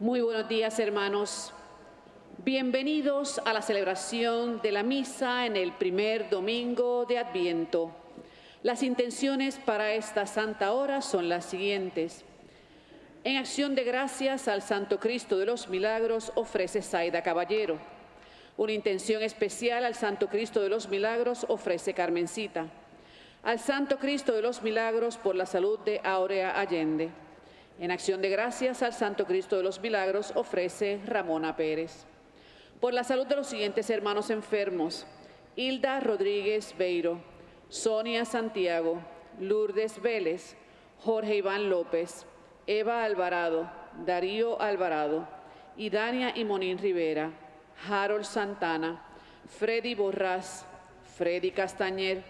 Muy buenos días, hermanos. Bienvenidos a la celebración de la misa en el primer domingo de Adviento. Las intenciones para esta santa hora son las siguientes. En acción de gracias al Santo Cristo de los Milagros ofrece Zaida Caballero. Una intención especial al Santo Cristo de los Milagros ofrece Carmencita. Al Santo Cristo de los Milagros por la salud de Aurea Allende. En acción de gracias al Santo Cristo de los Milagros ofrece Ramona Pérez. Por la salud de los siguientes hermanos enfermos: Hilda Rodríguez Beiro, Sonia Santiago, Lourdes Vélez, Jorge Iván López, Eva Alvarado, Darío Alvarado, Idania y Monín Rivera, Harold Santana, Freddy Borrás, Freddy Castañer,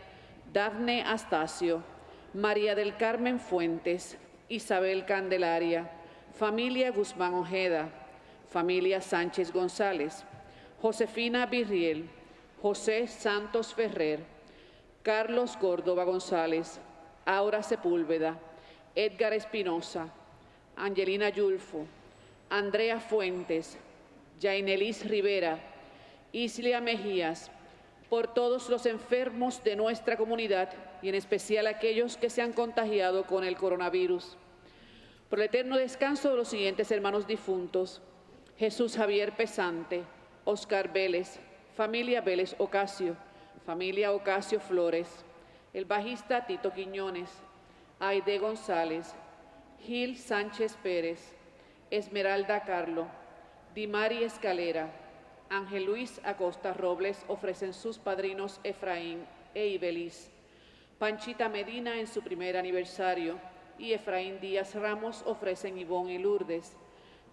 Dafne Astacio, María del Carmen Fuentes, Isabel Candelaria, familia Guzmán Ojeda, familia Sánchez González, Josefina Virriel, José Santos Ferrer, Carlos Córdoba González, Aura Sepúlveda, Edgar Espinosa, Angelina Yulfo, Andrea Fuentes, Yainelis Rivera, Islia Mejías, por todos los enfermos de nuestra comunidad y en especial aquellos que se han contagiado con el coronavirus. Por el eterno descanso de los siguientes hermanos difuntos: Jesús Javier Pesante, Oscar Vélez, familia Vélez Ocasio, familia Ocasio Flores, el bajista Tito Quiñones, Aide González, Gil Sánchez Pérez, Esmeralda Carlo, Dimari Escalera, Ángel Luis Acosta Robles ofrecen sus padrinos Efraín e Ibeliz, Panchita Medina en su primer aniversario y Efraín Díaz Ramos ofrecen Ivonne y Lourdes,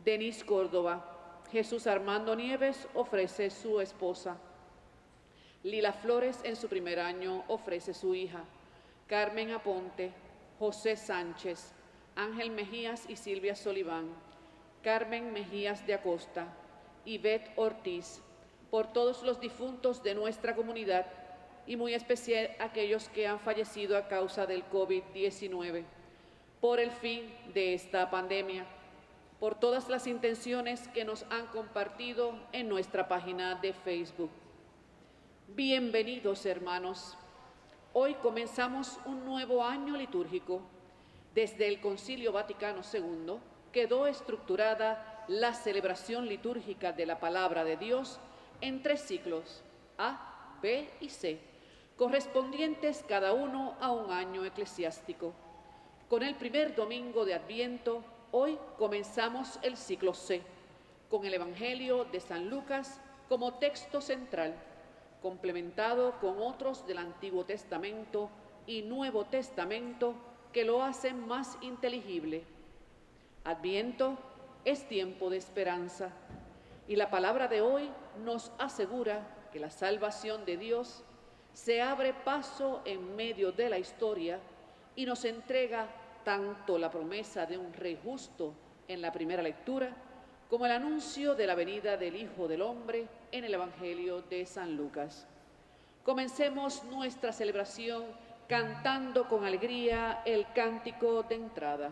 Denis Córdoba, Jesús Armando Nieves ofrece su esposa, Lila Flores en su primer año ofrece su hija, Carmen Aponte, José Sánchez, Ángel Mejías y Silvia Soliván, Carmen Mejías de Acosta, Ivette Ortiz, por todos los difuntos de nuestra comunidad y muy especial aquellos que han fallecido a causa del COVID-19, por el fin de esta pandemia, por todas las intenciones que nos han compartido en nuestra página de Facebook. Bienvenidos, hermanos. Hoy comenzamos un nuevo año litúrgico. Desde el Concilio Vaticano II quedó estructurada la celebración litúrgica de la Palabra de Dios en 3 ciclos, A, B y C, correspondientes cada uno a un año eclesiástico. Con el primer domingo de Adviento, hoy comenzamos el ciclo C, con el Evangelio de San Lucas como texto central, complementado con otros del Antiguo Testamento y Nuevo Testamento que lo hacen más inteligible. Adviento es tiempo de esperanza y la palabra de hoy nos asegura que la salvación de Dios se abre paso en medio de la historia y nos entrega tanto la promesa de un rey justo en la primera lectura como el anuncio de la venida del Hijo del Hombre en el Evangelio de San Lucas. Comencemos nuestra celebración cantando con alegría el cántico de entrada.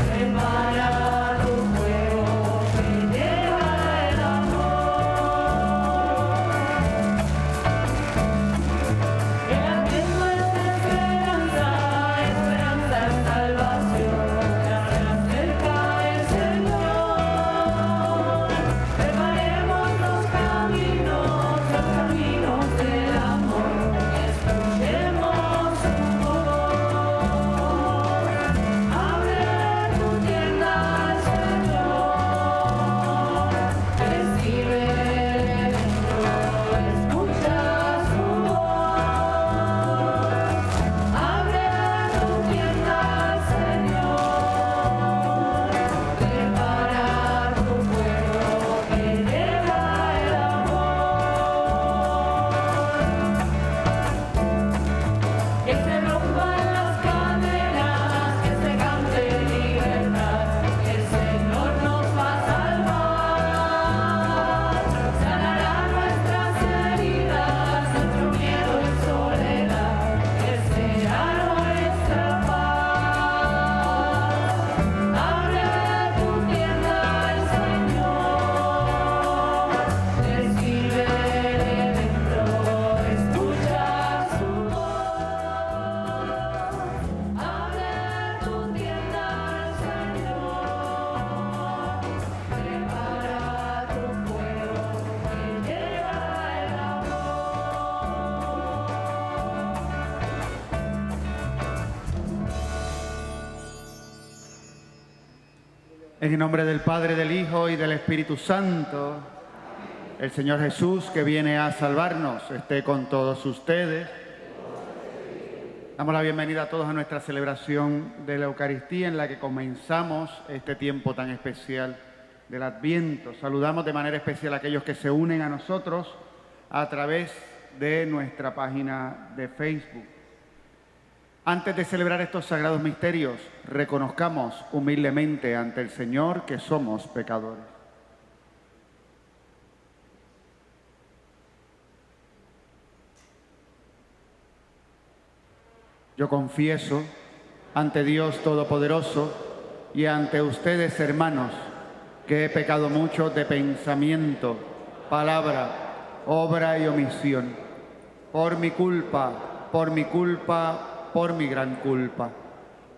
Prepara tu fuego que lleva En el nombre del Padre, del Hijo y del Espíritu Santo, el Señor Jesús, que viene a salvarnos, esté con todos ustedes. Damos la bienvenida a todos a nuestra celebración de la Eucaristía, en la que comenzamos este tiempo tan especial del Adviento. Saludamos de manera especial a aquellos que se unen a nosotros a través de nuestra página de Facebook. Antes de celebrar estos sagrados misterios, reconozcamos humildemente ante el Señor que somos pecadores. Yo confieso ante Dios Todopoderoso y ante ustedes, hermanos, que he pecado mucho de pensamiento, palabra, obra y omisión, por mi culpa, por mi gran culpa.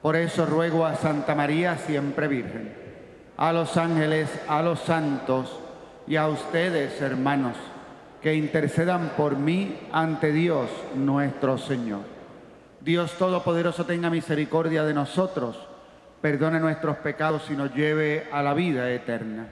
Por eso ruego a Santa María, siempre Virgen, a los ángeles, a los santos y a ustedes, hermanos, que intercedan por mí ante Dios nuestro Señor. Dios Todopoderoso tenga misericordia de nosotros, perdone nuestros pecados y nos lleve a la vida eterna.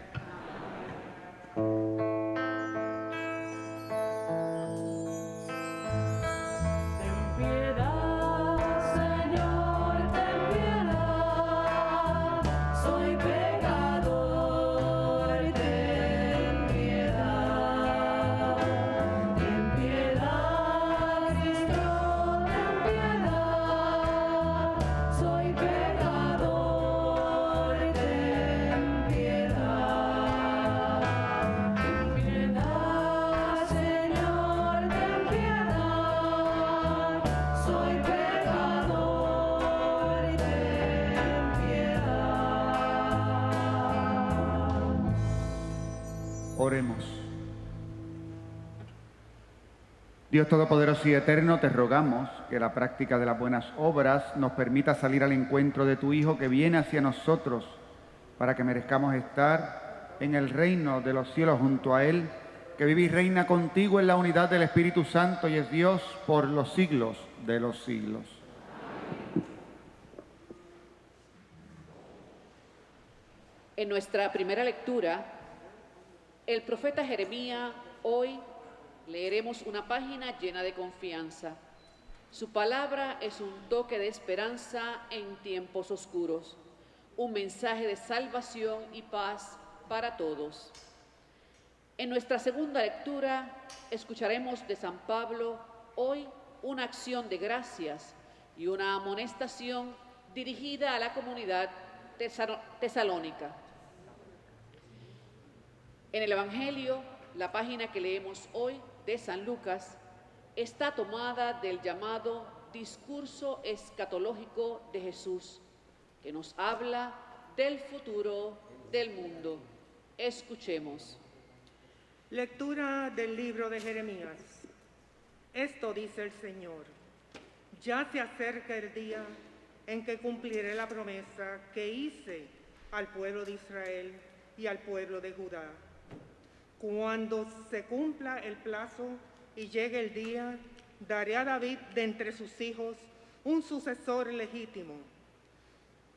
Oremos. Dios Todopoderoso y Eterno, te rogamos que la práctica de las buenas obras nos permita salir al encuentro de tu Hijo que viene hacia nosotros, para que merezcamos estar en el reino de los cielos junto a Él, que vive y reina contigo en la unidad del Espíritu Santo y es Dios por los siglos de los siglos. En nuestra primera lectura, el profeta Jeremías, hoy leeremos una página llena de confianza. Su palabra es un toque de esperanza en tiempos oscuros, un mensaje de salvación y paz para todos. En nuestra segunda lectura escucharemos de San Pablo hoy una acción de gracias y una amonestación dirigida a la comunidad tesalónica. En el Evangelio, la página que leemos hoy de San Lucas está tomada del llamado discurso escatológico de Jesús, que nos habla del futuro del mundo. Escuchemos. Lectura del libro de Jeremías. Esto dice el Señor: ya se acerca el día en que cumpliré la promesa que hice al pueblo de Israel y al pueblo de Judá. Cuando se cumpla el plazo y llegue el día, daré a David de entre sus hijos un sucesor legítimo,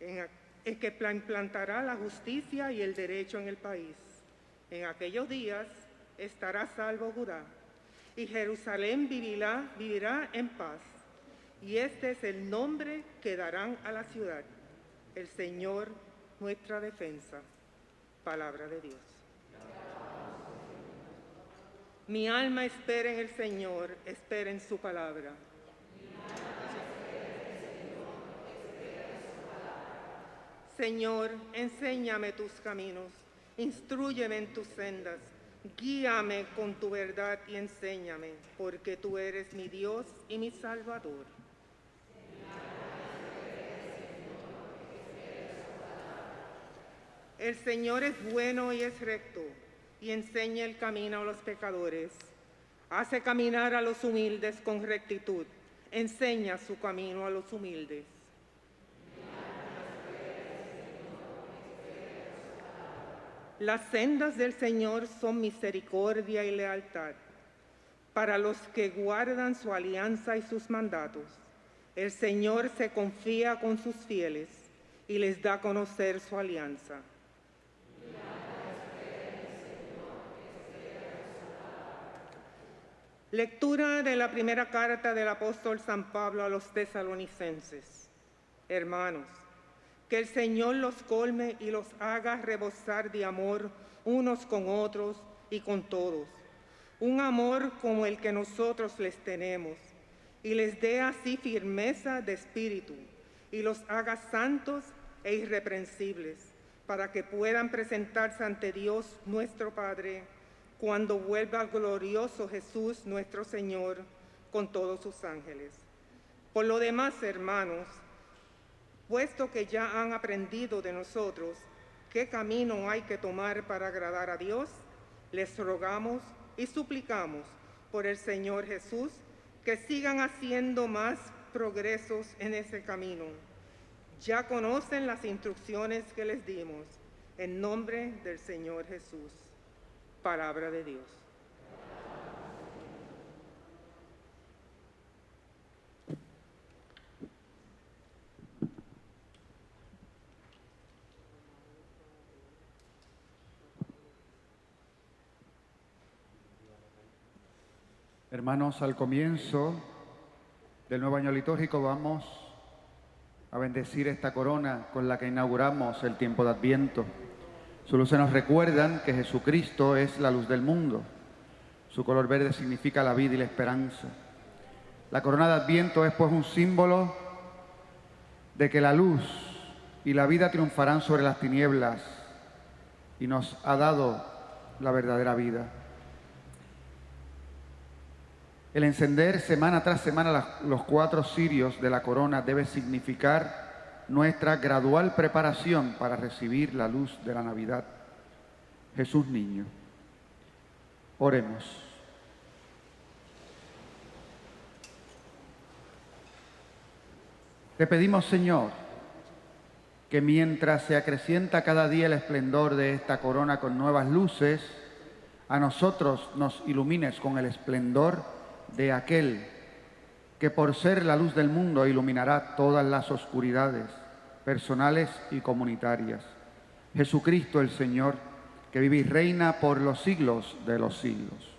en que implantará la justicia y el derecho en el país. En aquellos días estará salvo Judá, y Jerusalén vivirá en paz. Y este es el nombre que darán a la ciudad: el Señor, nuestra defensa. Palabra de Dios. Mi alma espera en el Señor, espera en su palabra. Señor, enséñame tus caminos, instrúyeme en tus sendas, guíame con tu verdad y enséñame, porque tú eres mi Dios y mi Salvador. El Señor es bueno y es recto, y enseña el camino a los pecadores. Hace caminar a los humildes con rectitud, enseña su camino a los humildes. Las sendas del Señor son misericordia y lealtad para los que guardan su alianza y sus mandatos. El Señor se confía con sus fieles y les da a conocer su alianza. Lectura de la primera carta del apóstol San Pablo a los tesalonicenses. Hermanos, que el Señor los colme y los haga rebosar de amor unos con otros y con todos, un amor como el que nosotros les tenemos, y les dé así firmeza de espíritu, y los haga santos e irreprensibles, para que puedan presentarse ante Dios nuestro Padre, cuando vuelva el glorioso Jesús nuestro Señor con todos sus ángeles. Por lo demás, hermanos, puesto que ya han aprendido de nosotros qué camino hay que tomar para agradar a Dios, les rogamos y suplicamos por el Señor Jesús que sigan haciendo más progresos en ese camino. Ya conocen las instrucciones que les dimos. En nombre del Señor Jesús. Palabra de Dios. Hermanos, al comienzo del nuevo año litúrgico vamos a bendecir esta corona con la que inauguramos el tiempo de Adviento. Sus luces nos recuerdan que Jesucristo es la luz del mundo. Su color verde significa la vida y la esperanza. La corona de Adviento es pues un símbolo de que la luz y la vida triunfarán sobre las tinieblas y nos ha dado la verdadera vida. El encender semana tras semana los 4 cirios de la corona debe significar nuestra gradual preparación para recibir la luz de la Navidad. Jesús niño. Oremos. Te pedimos, Señor, que mientras se acrecienta cada día el esplendor de esta corona con nuevas luces, a nosotros nos ilumines con el esplendor de aquel que por ser la luz del mundo iluminará todas las oscuridades personales y comunitarias. Jesucristo el Señor, que vive y reina por los siglos de los siglos.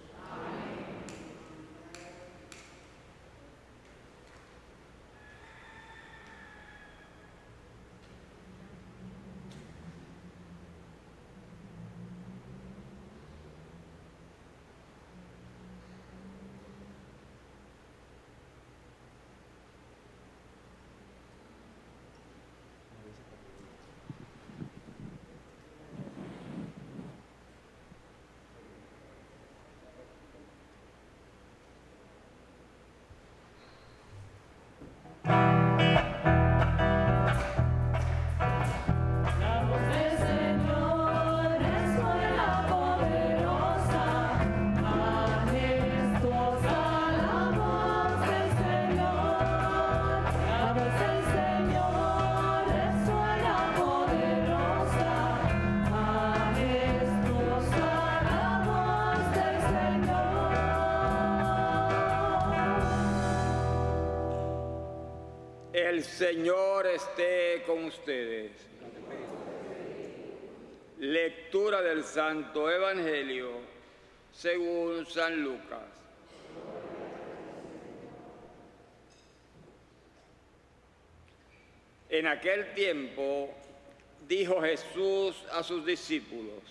El Señor esté con ustedes. Lectura del Santo Evangelio según San Lucas. En aquel tiempo dijo Jesús a sus discípulos: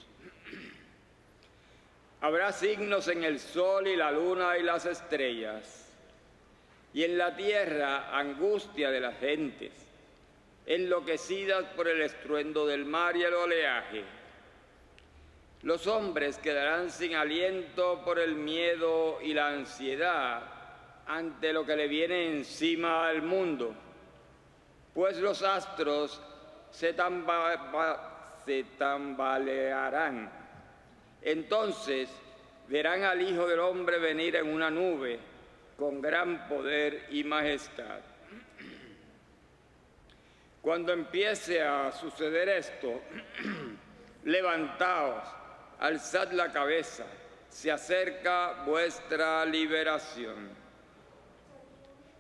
habrá signos en el sol y la luna y las estrellas, y en la tierra angustia de las gentes, enloquecidas por el estruendo del mar y el oleaje. Los hombres quedarán sin aliento por el miedo y la ansiedad ante lo que le viene encima al mundo, pues los astros se tambalearán. Entonces verán al Hijo del Hombre venir en una nube con gran poder y majestad. Cuando empiece a suceder esto, levantaos, alzad la cabeza, se acerca vuestra liberación.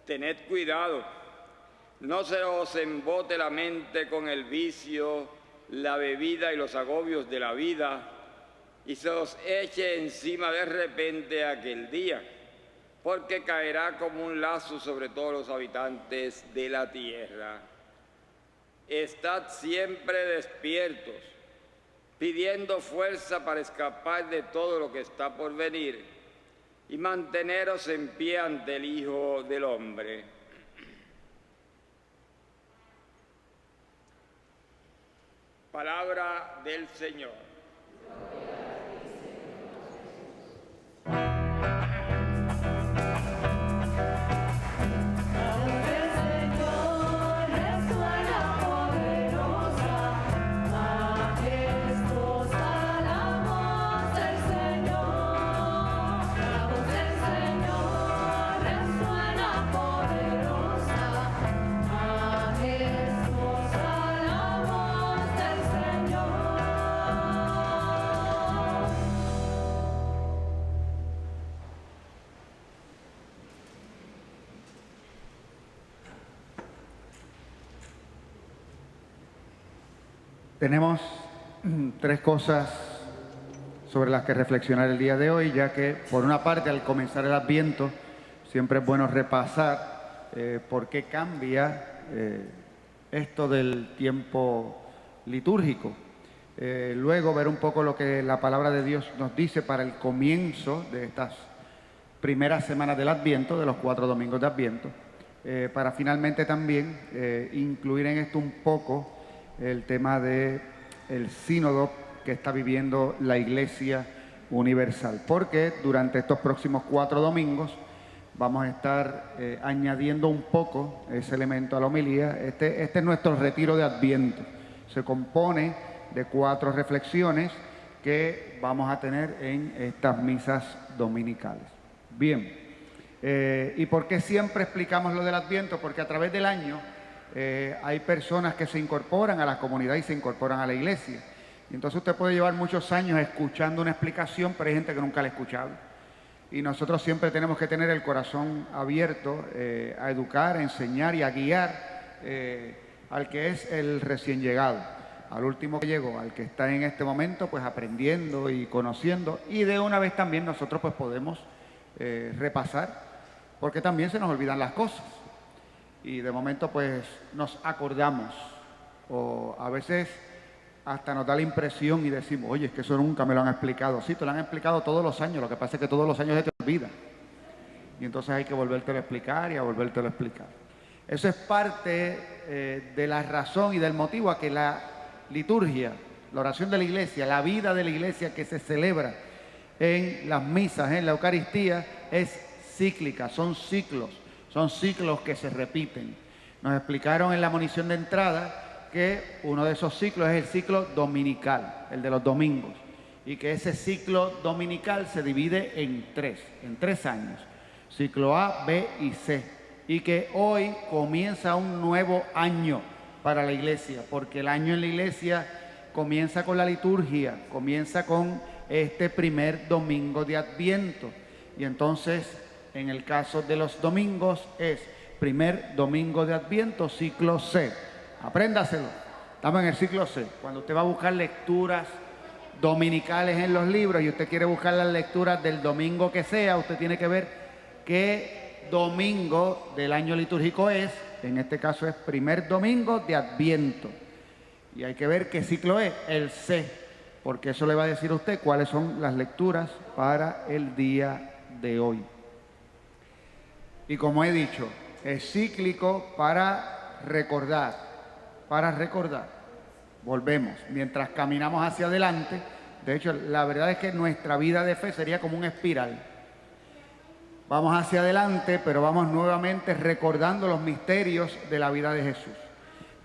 Tened cuidado, no se os embote la mente con el vicio, la bebida y los agobios de la vida, y se os eche encima de repente aquel día, porque caerá como un lazo sobre todos los habitantes de la tierra. Estad siempre despiertos, pidiendo fuerza para escapar de todo lo que está por venir y manteneros en pie ante el Hijo del Hombre. Palabra del Señor. Tenemos tres cosas sobre las que reflexionar el día de hoy, ya que por una parte al comenzar el Adviento siempre es bueno repasar por qué cambia esto del tiempo litúrgico. Luego ver un poco lo que la palabra de Dios nos dice para el comienzo de estas primeras semanas del Adviento, de los 4 domingos de Adviento, para finalmente también incluir en esto un poco el tema del sínodo que está viviendo la Iglesia Universal, porque durante estos próximos 4 domingos vamos a estar añadiendo un poco ese elemento a la homilía. Este es nuestro retiro de Adviento. Se compone de 4 reflexiones que vamos a tener en estas misas dominicales. Bien, ¿y por qué siempre explicamos lo del Adviento? Porque a través del año hay personas que se incorporan a la comunidad y se incorporan a la iglesia. Y entonces usted puede llevar muchos años escuchando una explicación, pero hay gente que nunca la ha escuchado. Y nosotros siempre tenemos que tener el corazón abierto a educar, a enseñar y a guiar al que es el recién llegado, al último que llegó, al que está en este momento pues aprendiendo y conociendo. Y de una vez también nosotros pues podemos repasar, porque también se nos olvidan las cosas. Y de momento pues nos acordamos, o a veces hasta nos da la impresión y decimos, oye, es que eso nunca me lo han explicado. Sí, te lo han explicado todos los años, lo que pasa es que todos los años se te olvida. Y entonces hay que volvértelo a explicar y a volvértelo a explicar. Eso es parte de la razón y del motivo a que la liturgia, la oración de la iglesia, la vida de la iglesia que se celebra en las misas, en la Eucaristía, es cíclica, son ciclos que se repiten. Nos explicaron en la monición de entrada que uno de esos ciclos es el ciclo dominical, el de los domingos, y que ese ciclo dominical se divide en tres años, ciclo A, B y C, y que hoy comienza un nuevo año para la iglesia, porque el año en la iglesia comienza con la liturgia, comienza con este primer domingo de Adviento, y entonces en el caso de los domingos es primer domingo de Adviento, ciclo C. Apréndaselo. Estamos en el ciclo C. Cuando usted va a buscar lecturas dominicales en los libros y usted quiere buscar las lecturas del domingo que sea, usted tiene que ver qué domingo del año litúrgico es. En este caso es primer domingo de Adviento. Y hay que ver qué ciclo es, el C, porque eso le va a decir a usted cuáles son las lecturas para el día de hoy. Y como he dicho, es cíclico para recordar. Volvemos. Mientras caminamos hacia adelante, de hecho, la verdad es que nuestra vida de fe sería como una espiral. Vamos hacia adelante, pero vamos nuevamente recordando los misterios de la vida de Jesús.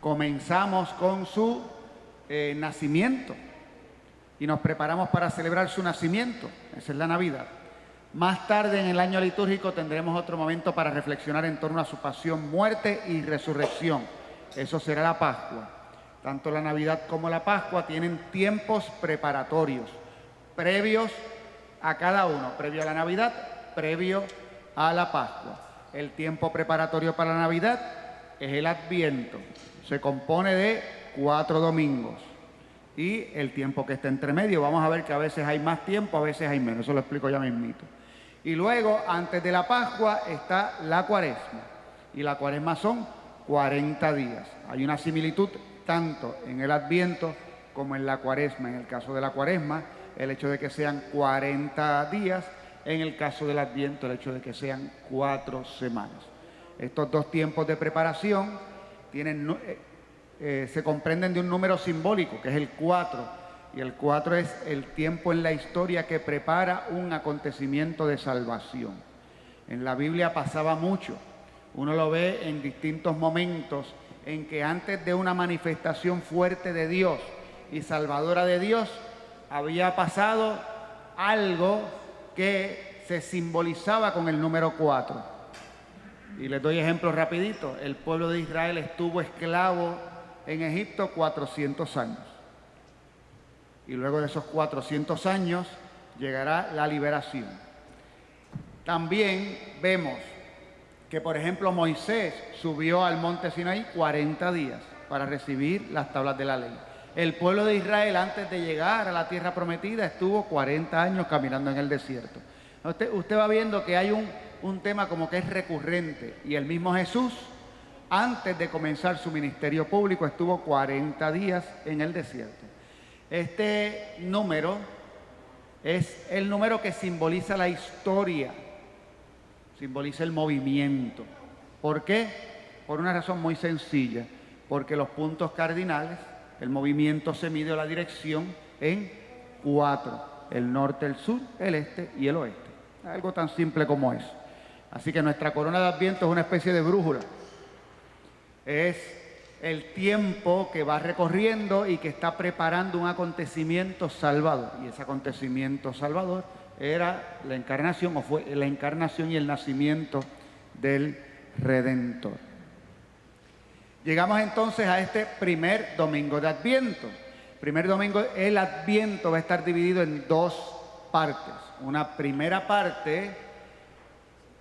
Comenzamos con su nacimiento y nos preparamos para celebrar su nacimiento. Esa es la Navidad. Más tarde en el año litúrgico tendremos otro momento para reflexionar en torno a su pasión, muerte y resurrección. Eso será la Pascua. Tanto la Navidad como la Pascua tienen tiempos preparatorios, previos a cada uno, previo a la Navidad, previo a la Pascua. El tiempo preparatorio para la Navidad es el Adviento. Se compone de 4 domingos. Y el tiempo que está entre medio, vamos a ver que a veces hay más tiempo, a veces hay menos. Eso lo explico ya mismito. Y luego, antes de la Pascua, está la Cuaresma. Y la Cuaresma son 40 días. Hay una similitud tanto en el Adviento como en la Cuaresma. En el caso de la Cuaresma, el hecho de que sean 40 días. En el caso del Adviento, el hecho de que sean 4 semanas. Estos dos tiempos de preparación se comprenden de un número simbólico, que es el 4. Y el 4 es el tiempo en la historia que prepara un acontecimiento de salvación. En la Biblia pasaba mucho. Uno lo ve en distintos momentos en que antes de una manifestación fuerte de Dios y salvadora de Dios, había pasado algo que se simbolizaba con el número 4. Y les doy ejemplos rapidito. El pueblo de Israel estuvo esclavo en Egipto 400 años. Y luego de esos 400 años llegará la liberación. También vemos que, por ejemplo, Moisés subió al monte Sinaí 40 días para recibir las tablas de la ley. El pueblo de Israel, antes de llegar a la tierra prometida, estuvo 40 años caminando en el desierto. Usted va viendo que hay un tema como que es recurrente. Y el mismo Jesús, antes de comenzar su ministerio público, estuvo 40 días en el desierto. Este número es el número que simboliza la historia, simboliza el movimiento. ¿Por qué? Por una razón muy sencilla, porque los puntos cardinales, el movimiento se mide, la dirección, en 4, el norte, el sur, el este y el oeste. Algo tan simple como eso. Así que nuestra corona de Adviento es una especie de brújula. Es el tiempo que va recorriendo y que está preparando un acontecimiento salvador. Y ese acontecimiento salvador era la encarnación, o fue la encarnación y el nacimiento del Redentor. Llegamos entonces a este primer domingo de Adviento. Primer domingo, el Adviento va a estar dividido en 2 partes. Una primera parte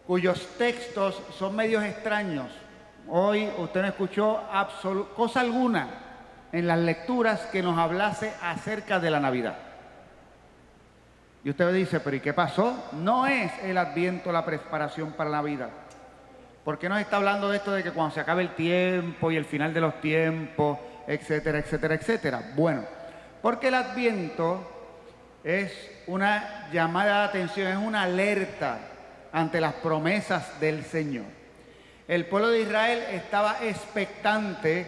cuyos textos son medios extraños. Hoy usted no escuchó cosa alguna en las lecturas que nos hablase acerca de la Navidad. Y usted dice, ¿pero y qué pasó? No es el Adviento la preparación para la Navidad. ¿Por qué nos está hablando de esto de que cuando se acabe el tiempo y el final de los tiempos, etcétera, etcétera, etcétera? Bueno, porque el Adviento es una llamada de atención, es una alerta ante las promesas del Señor. El pueblo de Israel estaba expectante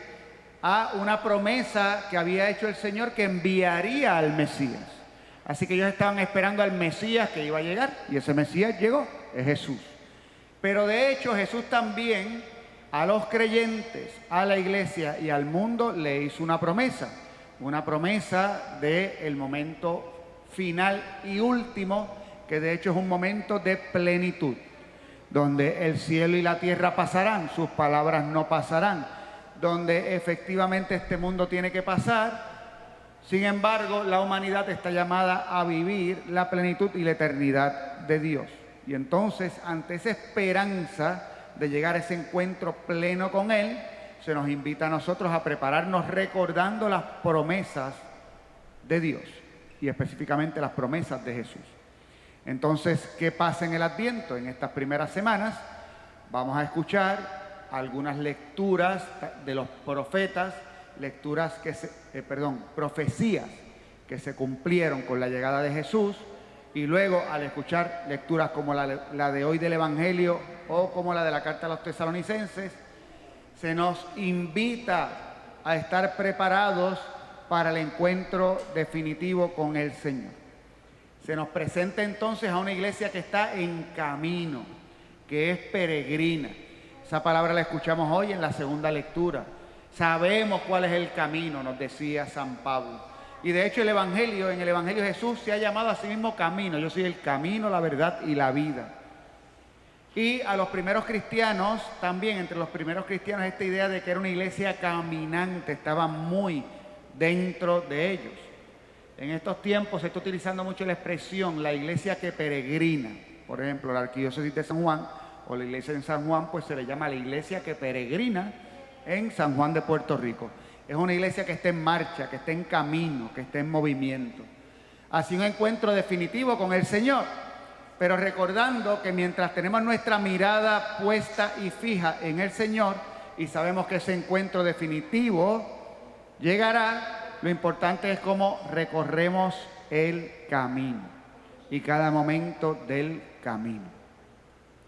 a una promesa que había hecho el Señor, que enviaría al Mesías. Así que ellos estaban esperando al Mesías que iba a llegar, y ese Mesías llegó, es Jesús. Pero de hecho Jesús también a los creyentes, a la iglesia y al mundo le hizo una promesa del momento final y último, que de hecho es un momento de plenitud, donde el cielo y la tierra pasarán, sus palabras no pasarán, donde efectivamente este mundo tiene que pasar. Sin embargo, la humanidad está llamada a vivir la plenitud y la eternidad de Dios. Y entonces, ante esa esperanza de llegar a ese encuentro pleno con Él, se nos invita a nosotros a prepararnos recordando las promesas de Dios, y específicamente las promesas de Jesús. Entonces, ¿qué pasa en el Adviento? En estas primeras semanas vamos a escuchar algunas lecturas de los profetas, profecías que se cumplieron con la llegada de Jesús, y luego al escuchar lecturas como la de hoy del Evangelio o como la de la carta a los tesalonicenses, se nos invita a estar preparados para el encuentro definitivo con el Señor. Se nos presenta entonces a una iglesia que está en camino, que es peregrina. Esa palabra la escuchamos hoy en la segunda lectura. Sabemos cuál es el camino, nos decía San Pablo. Y de hecho en el Evangelio Jesús se ha llamado a sí mismo camino. Yo soy el camino, la verdad y la vida. Y a los primeros cristianos, también entre los primeros cristianos, esta idea de que era una iglesia caminante estaba muy dentro de ellos. En estos tiempos se está utilizando mucho la expresión la iglesia que peregrina. Por ejemplo, la arquidiócesis de San Juan o la iglesia en San Juan, pues se le llama la iglesia que peregrina en San Juan de Puerto Rico. Es una iglesia que está en marcha, que está en camino, que está en movimiento. Hacia un encuentro definitivo con el Señor. pero recordando que mientras tenemos nuestra mirada puesta y fija en el Señor y sabemos que ese encuentro definitivo llegará, lo importante es cómo recorremos el camino y cada momento del camino.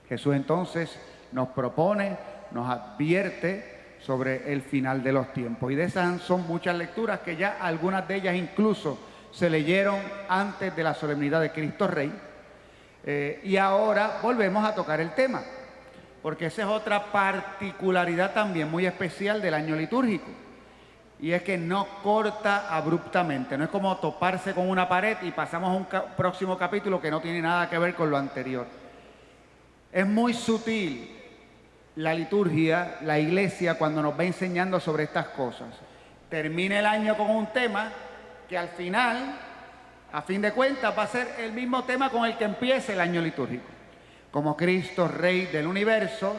Jesús entonces nos propone, nos advierte sobre el final de los tiempos. Y de esas son muchas lecturas que ya algunas de ellas incluso se leyeron antes de la solemnidad de Cristo Rey. Y ahora volvemos a tocar el tema, porque esa es otra particularidad también muy especial del año litúrgico. Y es que no corta abruptamente, no es como toparse con una pared y pasamos a un próximo capítulo que no tiene nada que ver con lo anterior. Es muy sutil la liturgia, la iglesia, cuando nos va enseñando sobre estas cosas. Termina el año con un tema que al final, a fin de cuentas, va a ser el mismo tema con el que empieza el año litúrgico. Como Cristo, Rey del universo,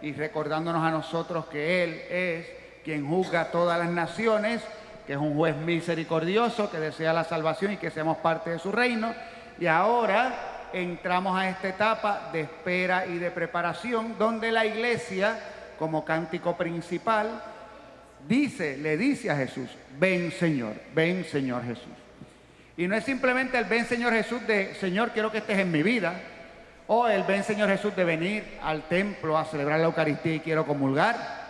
y recordándonos a nosotros que Él es quien juzga a todas las naciones, que es un juez misericordioso, que desea la salvación y que seamos parte de su reino. Y ahora entramos a esta etapa de espera y de preparación, donde la iglesia, como cántico principal, le dice a Jesús: ven Señor Jesús. Y no es simplemente el ven Señor Jesús de Señor, quiero que estés en mi vida, o el ven Señor Jesús de venir al templo a celebrar la Eucaristía y quiero comulgar.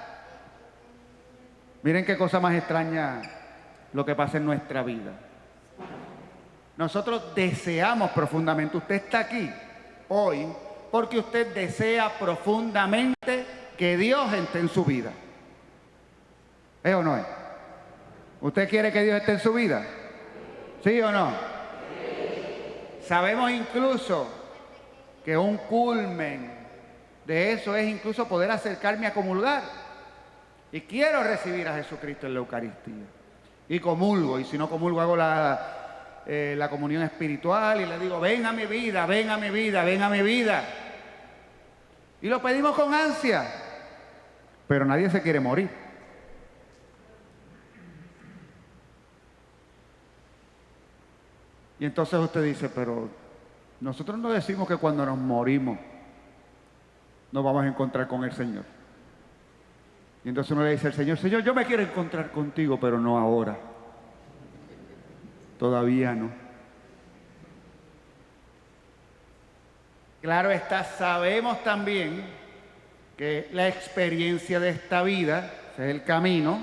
Miren qué cosa más extraña lo que pasa en nuestra vida. Nosotros deseamos profundamente, usted está aquí hoy porque usted desea profundamente que Dios esté en su vida. ¿Es o no es? ¿Usted quiere que Dios esté en su vida? ¿Sí o no? Sabemos incluso que un culmen de eso es incluso poder acercarme a comulgar. Y quiero recibir a Jesucristo en la Eucaristía. Y comulgo, y si no comulgo hago la comunión espiritual y le digo: ven a mi vida, ven a mi vida, ven a mi vida. Y lo pedimos con ansia, pero nadie se quiere morir. Y entonces usted dice: pero nosotros no decimos que cuando nos morimos nos vamos a encontrar con el Señor. Y entonces uno le dice al Señor: Señor, yo me quiero encontrar contigo, pero no ahora. Todavía no. Claro está, sabemos también que la experiencia de esta vida, ese es el camino,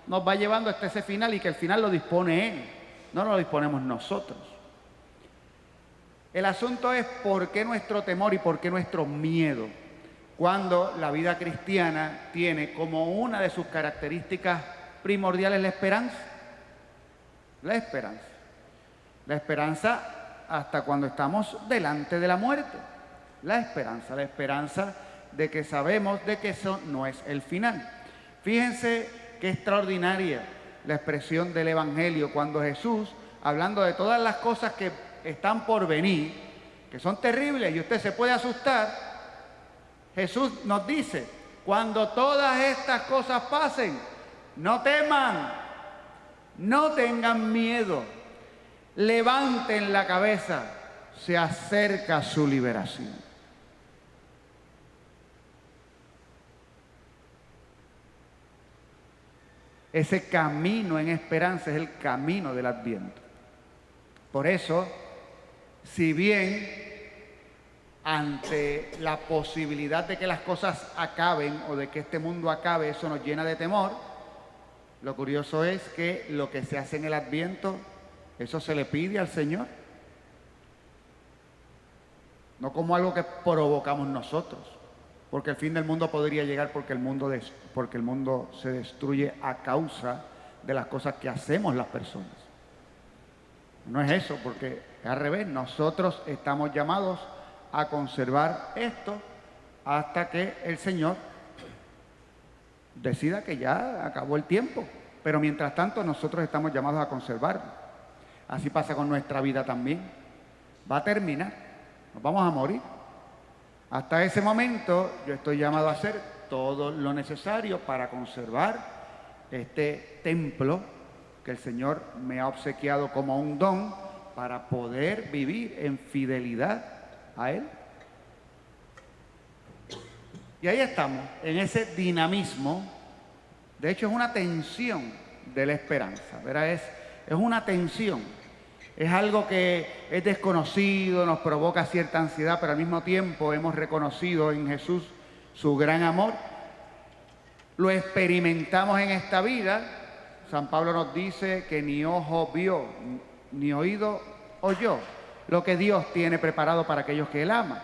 nos va llevando hasta ese final y que el final lo dispone Él, no lo disponemos nosotros. El asunto es por qué nuestro temor y por qué nuestro miedo, cuando la vida cristiana tiene como una de sus características primordiales la esperanza. La esperanza. La esperanza hasta cuando estamos delante de la muerte. La esperanza de que sabemos de que eso no es el final. Fíjense qué extraordinaria la expresión del Evangelio cuando Jesús, hablando de todas las cosas que están por venir, que son terribles y usted se puede asustar, Jesús nos dice: cuando todas estas cosas pasen, no teman, no tengan miedo, levanten la cabeza, se acerca su liberación. Ese camino en esperanza es el camino del Adviento. Por eso, si bien ante la posibilidad de que las cosas acaben o de que este mundo acabe, eso nos llena de temor, lo curioso es que lo que se hace en el Adviento, eso se le pide al Señor. No como algo que provocamos nosotros, porque el fin del mundo podría llegar porque el mundo se destruye a causa de las cosas que hacemos las personas. No es eso, porque es al revés. Nosotros estamos llamados a conservar esto hasta que el Señor decida que ya acabó el tiempo. Pero mientras tanto nosotros estamos llamados a conservarlo. Así pasa con nuestra vida también. Va a terminar, nos vamos a morir. Hasta ese momento yo estoy llamado a hacer todo lo necesario para conservar este templo que el Señor me ha obsequiado como un don para poder vivir en fidelidad a Él. Y ahí estamos, en ese dinamismo. De hecho, es una tensión de la esperanza, ¿verdad? Es una tensión. Es algo que es desconocido, nos provoca cierta ansiedad, pero al mismo tiempo hemos reconocido en Jesús su gran amor. Lo experimentamos en esta vida. San Pablo nos dice que ni ojo vio, ni oído oyó lo que Dios tiene preparado para aquellos que Él ama.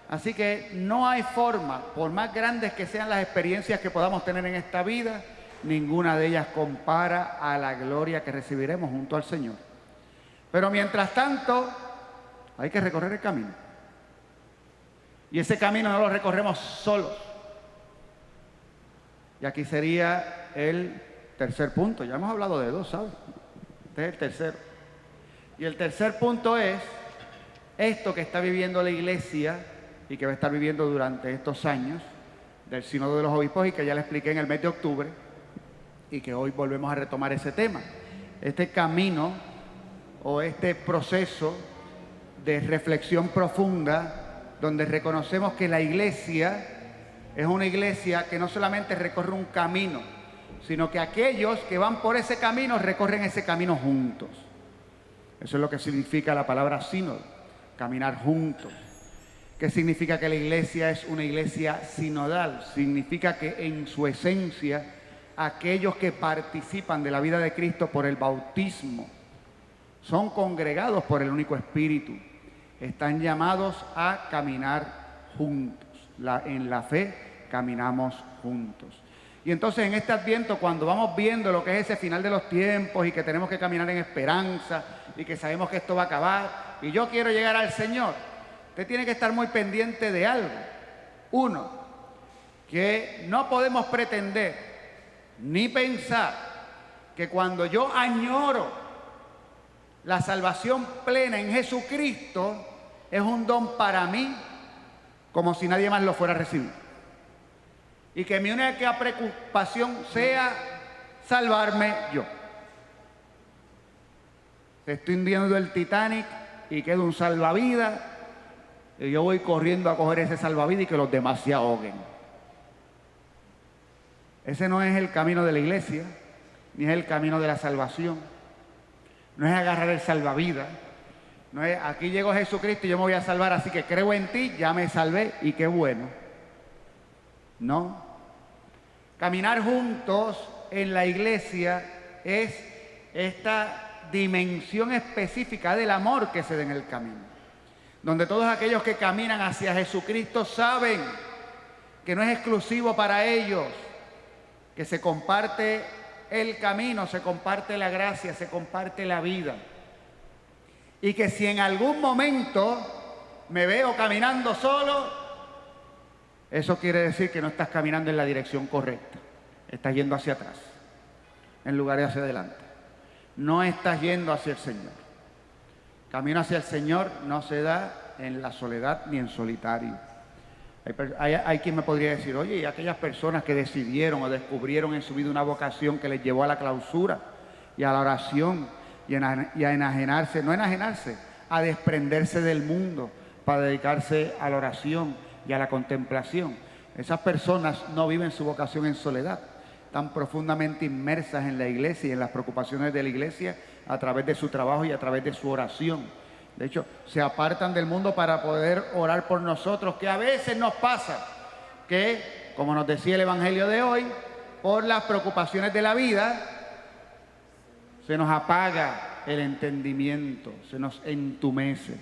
Así que no hay forma, por más grandes que sean las experiencias que podamos tener en esta vida, ninguna de ellas compara a la gloria que recibiremos junto al Señor. Pero mientras tanto, hay que recorrer el camino. Y ese camino no lo recorremos solos. Y aquí sería el tercer punto. Ya hemos hablado de dos, ¿sabes? Este es el tercero. Y el tercer punto es esto que está viviendo la Iglesia y que va a estar viviendo durante estos años del Sínodo de los Obispos, y que ya le expliqué en el mes de octubre, y que hoy volvemos a retomar ese tema. Este camino o este proceso de reflexión profunda, donde reconocemos que la Iglesia es una iglesia que no solamente recorre un camino, sino que aquellos que van por ese camino recorren ese camino juntos. Eso es lo que significa la palabra sínodo, caminar juntos. ¿Qué significa que la iglesia es una iglesia sinodal? Significa que en su esencia, aquellos que participan de la vida de Cristo por el bautismo son congregados por el único Espíritu. Están llamados a caminar juntos. En la fe caminamos juntos. Y entonces en este Adviento, cuando vamos viendo lo que es ese final de los tiempos y que tenemos que caminar en esperanza y que sabemos que esto va a acabar y yo quiero llegar al Señor, usted tiene que estar muy pendiente de algo. Uno, que no podemos pretender ni pensar que cuando yo añoro la salvación plena en Jesucristo es un don para mí, como si nadie más lo fuera a recibir. Y que mi única preocupación sea salvarme yo. Se estoy hundiendo el Titanic y queda un salvavidas, y yo voy corriendo a coger ese salvavidas y que los demás se ahoguen. Ese no es el camino de la iglesia, ni es el camino de la salvación. No es agarrar el salvavidas. No es, aquí llegó Jesucristo y yo me voy a salvar, así que creo en ti, ya me salvé y qué bueno. No. Caminar juntos en la iglesia es esta dimensión específica del amor que se da en el camino, donde todos aquellos que caminan hacia Jesucristo saben que no es exclusivo para ellos, que se comparte el camino, se comparte la gracia, se comparte la vida. Y que si en algún momento me veo caminando solo, eso quiere decir que no estás caminando en la dirección correcta. Estás yendo hacia atrás, en lugar de hacia adelante. No estás yendo hacia el Señor. Camino hacia el Señor no se da en la soledad ni en solitario. Hay quien me podría decir, oye, y aquellas personas que decidieron o descubrieron en su vida una vocación que les llevó a la clausura y a la oración y a enajenarse, no enajenarse, a desprenderse del mundo para dedicarse a la oración y a la contemplación. Esas personas no viven su vocación en soledad, están profundamente inmersas en la iglesia y en las preocupaciones de la iglesia a través de su trabajo y a través de su oración. De hecho, se apartan del mundo para poder orar por nosotros, que a veces nos pasa que, como nos decía el Evangelio de hoy, por las preocupaciones de la vida, se nos apaga el entendimiento, se nos entumece.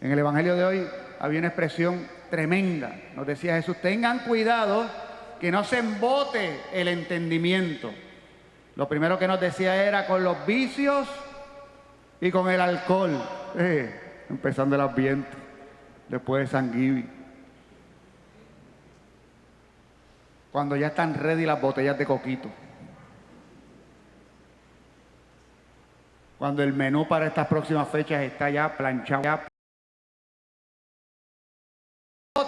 En el Evangelio de hoy había una expresión tremenda. Nos decía Jesús, tengan cuidado que no se embote el entendimiento. Lo primero que nos decía era con los vicios y con el alcohol. Empezando el Adviento, después de San Gibi. Cuando ya están ready las botellas de coquito. Cuando el menú para estas próximas fechas está ya planchado. Ya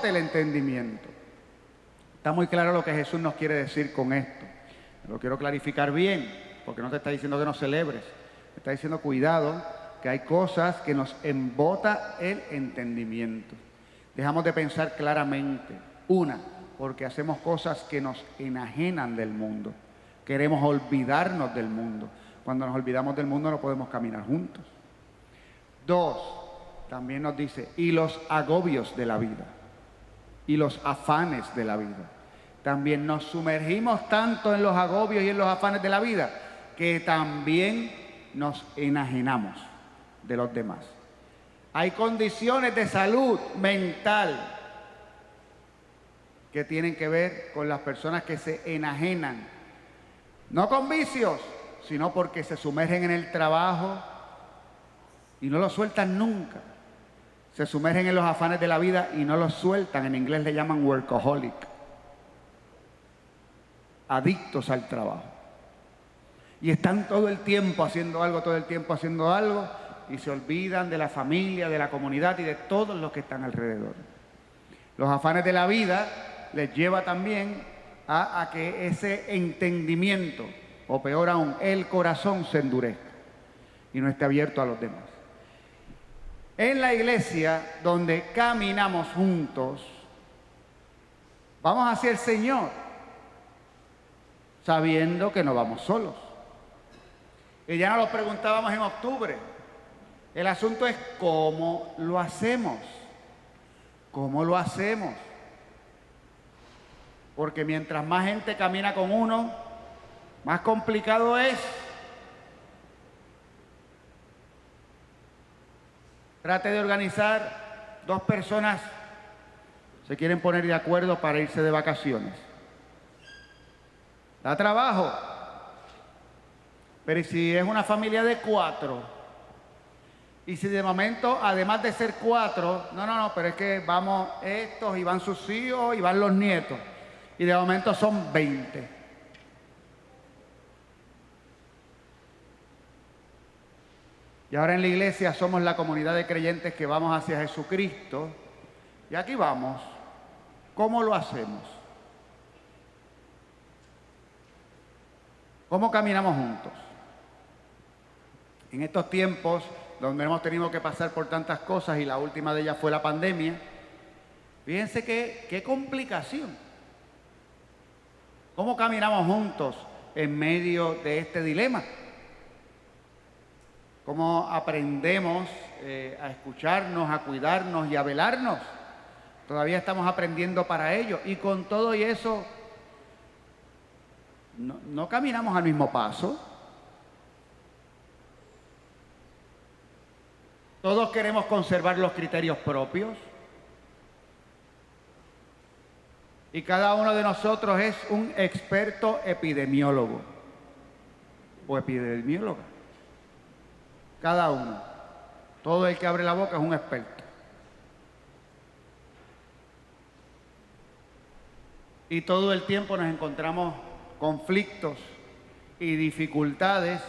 el entendimiento. Está muy claro lo que Jesús nos quiere decir con esto. Lo quiero clarificar bien, porque no te está diciendo que no celebres. Te está diciendo cuidado, que hay cosas que nos embota el entendimiento. Dejamos de pensar claramente. Una, porque hacemos cosas que nos enajenan del mundo. Queremos olvidarnos del mundo. Cuando nos olvidamos del mundo no podemos caminar juntos. Dos, también nos dice, y los agobios de la vida, y los afanes de la vida. También nos sumergimos tanto en los agobios y en los afanes de la vida que también nos enajenamos de los demás. Hay condiciones de salud mental que tienen que ver con las personas que se enajenan, no con vicios, sino porque se sumergen en el trabajo y no lo sueltan nunca. Se sumergen en los afanes de la vida y no los sueltan. En inglés le llaman workaholic. Adictos al trabajo. Y están todo el tiempo haciendo algo, y se olvidan de la familia, de la comunidad y de todos los que están alrededor. Los afanes de la vida les lleva también a que ese entendimiento, o peor aún, el corazón se endurezca y no esté abierto a los demás. En la iglesia donde caminamos juntos, vamos hacia el Señor, sabiendo que no vamos solos. Y ya nos lo preguntábamos en octubre. El asunto es cómo lo hacemos. ¿Cómo lo hacemos? Porque mientras más gente camina con uno, más complicado es. Trate de organizar, 2 personas se quieren poner de acuerdo para irse de vacaciones. Da trabajo. Pero ¿y si es una familia de 4? Y si de momento, además de ser 4, no, pero es que vamos estos, y van sus hijos, y van los nietos. Y de momento son 20. Y ahora en la iglesia somos la comunidad de creyentes que vamos hacia Jesucristo. Y aquí vamos. ¿Cómo lo hacemos? ¿Cómo caminamos juntos? En estos tiempos donde hemos tenido que pasar por tantas cosas y la última de ellas fue la pandemia, fíjense qué complicación. ¿Cómo caminamos juntos en medio de este dilema? ¿Cómo aprendemos a escucharnos, a cuidarnos y a velarnos? Todavía estamos aprendiendo para ello. Y con todo y eso, no caminamos al mismo paso. Todos queremos conservar los criterios propios. Y cada uno de nosotros es un experto epidemiólogo o epidemióloga. Cada uno. Todo el que abre la boca es un experto. Y todo el tiempo nos encontramos conflictos y dificultades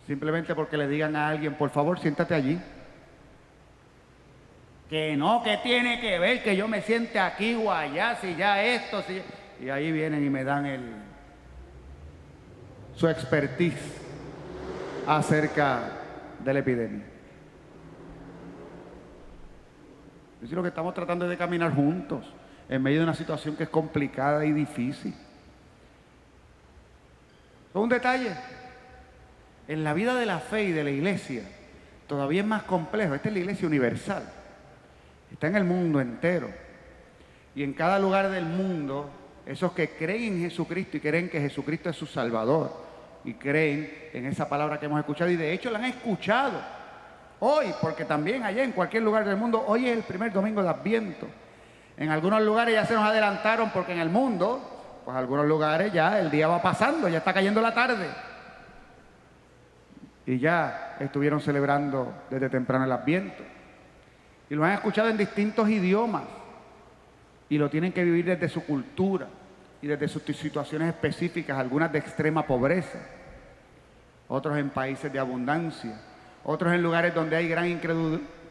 simplemente porque le digan a alguien, por favor, siéntate allí. Que no, que tiene que ver que yo me siente aquí o allá, si ya esto, si... Y ahí vienen y me dan su expertise acerca de la epidemia. Es decir, lo que estamos tratando es de caminar juntos en medio de una situación que es complicada y difícil. Un detalle, en la vida de la fe y de la iglesia todavía es más complejo. Esta es la iglesia universal, está en el mundo entero, y en cada lugar del mundo, esos que creen en Jesucristo y creen que Jesucristo es su Salvador y creen en esa palabra que hemos escuchado, y de hecho la han escuchado hoy, porque también allá en cualquier lugar del mundo, hoy es el primer domingo de Adviento. En algunos lugares ya se nos adelantaron porque en el mundo, pues algunos lugares ya el día va pasando, ya está cayendo la tarde. Y ya estuvieron celebrando desde temprano el Adviento. Y lo han escuchado en distintos idiomas. Y lo tienen que vivir desde su cultura y desde sus situaciones específicas, algunas de extrema pobreza, otros en países de abundancia, otros en lugares donde hay gran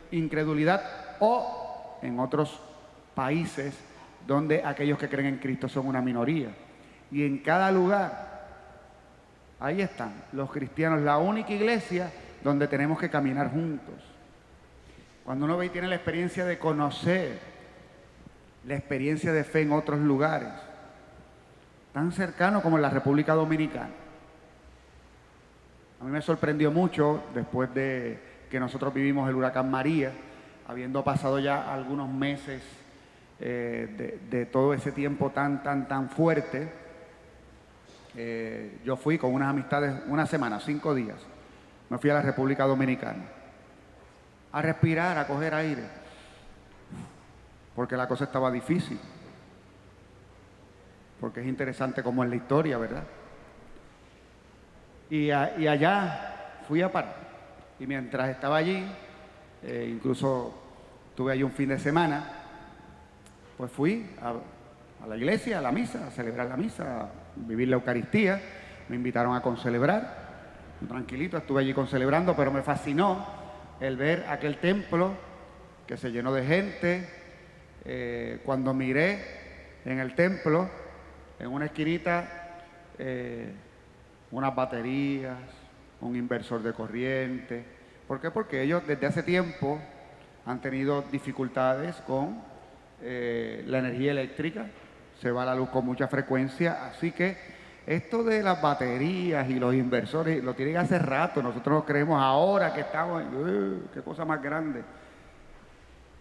incredulidad, o en otros países donde aquellos que creen en Cristo son una minoría. Y en cada lugar, ahí están los cristianos, la única iglesia donde tenemos que caminar juntos. Cuando uno ve y tiene la experiencia de conocer, la experiencia de fe en otros lugares, tan cercano como en la República Dominicana. A mí me sorprendió mucho después de que nosotros vivimos el huracán María, habiendo pasado ya algunos meses de todo ese tiempo tan fuerte. Yo fui con unas amistades una semana, 5 días. Me fui a la República Dominicana a respirar, a coger aire, porque la cosa estaba difícil. Porque es interesante como es la historia, ¿verdad? Y allá fui a parar. Y mientras estaba allí, incluso tuve allí un fin de semana, pues fui a la iglesia, a la misa, a celebrar la misa, a vivir la Eucaristía. Me invitaron a concelebrar. Tranquilito, estuve allí concelebrando, pero me fascinó el ver aquel templo que se llenó de gente. Cuando miré en el templo, en una esquinita, unas baterías, un inversor de corriente. ¿Por qué? Porque ellos desde hace tiempo han tenido dificultades con la energía eléctrica. Se va la luz con mucha frecuencia, así que esto de las baterías y los inversores lo tienen hace rato. Nosotros nos creemos ahora que estamos, qué cosa más grande.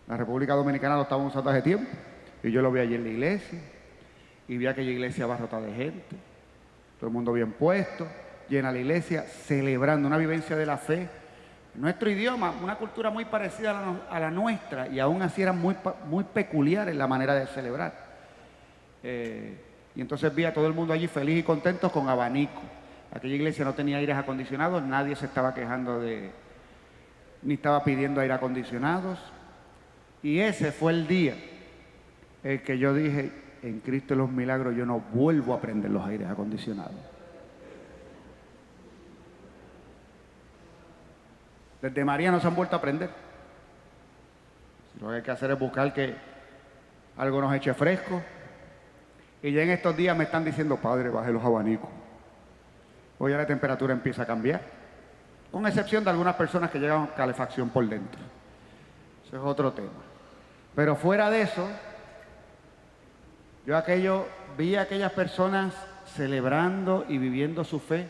La República Dominicana lo estamos usando hace tiempo. Y yo lo vi allí en la iglesia y vi aquella iglesia abarrotada de gente, todo el mundo bien puesto, llena la iglesia, celebrando una vivencia de la fe. Nuestro idioma, una cultura muy parecida a la nuestra, y aún así era muy peculiar en la manera de celebrar. Y entonces vi a todo el mundo allí feliz y contento con abanico. Aquella iglesia no tenía aires acondicionados, nadie se estaba quejando ni estaba pidiendo aire acondicionados. Y ese fue el día en que yo dije, en Cristo de los Milagros yo no vuelvo a prender los aires acondicionados. Desde María no se han vuelto a prender. Lo que hay que hacer es buscar que algo nos eche fresco. Y ya en estos días me están diciendo, padre, baje los abanicos. Hoy ya la temperatura empieza a cambiar, con excepción de algunas personas que llegan a calefacción por dentro. Eso es otro tema. Pero fuera de eso, yo vi a aquellas personas celebrando y viviendo su fe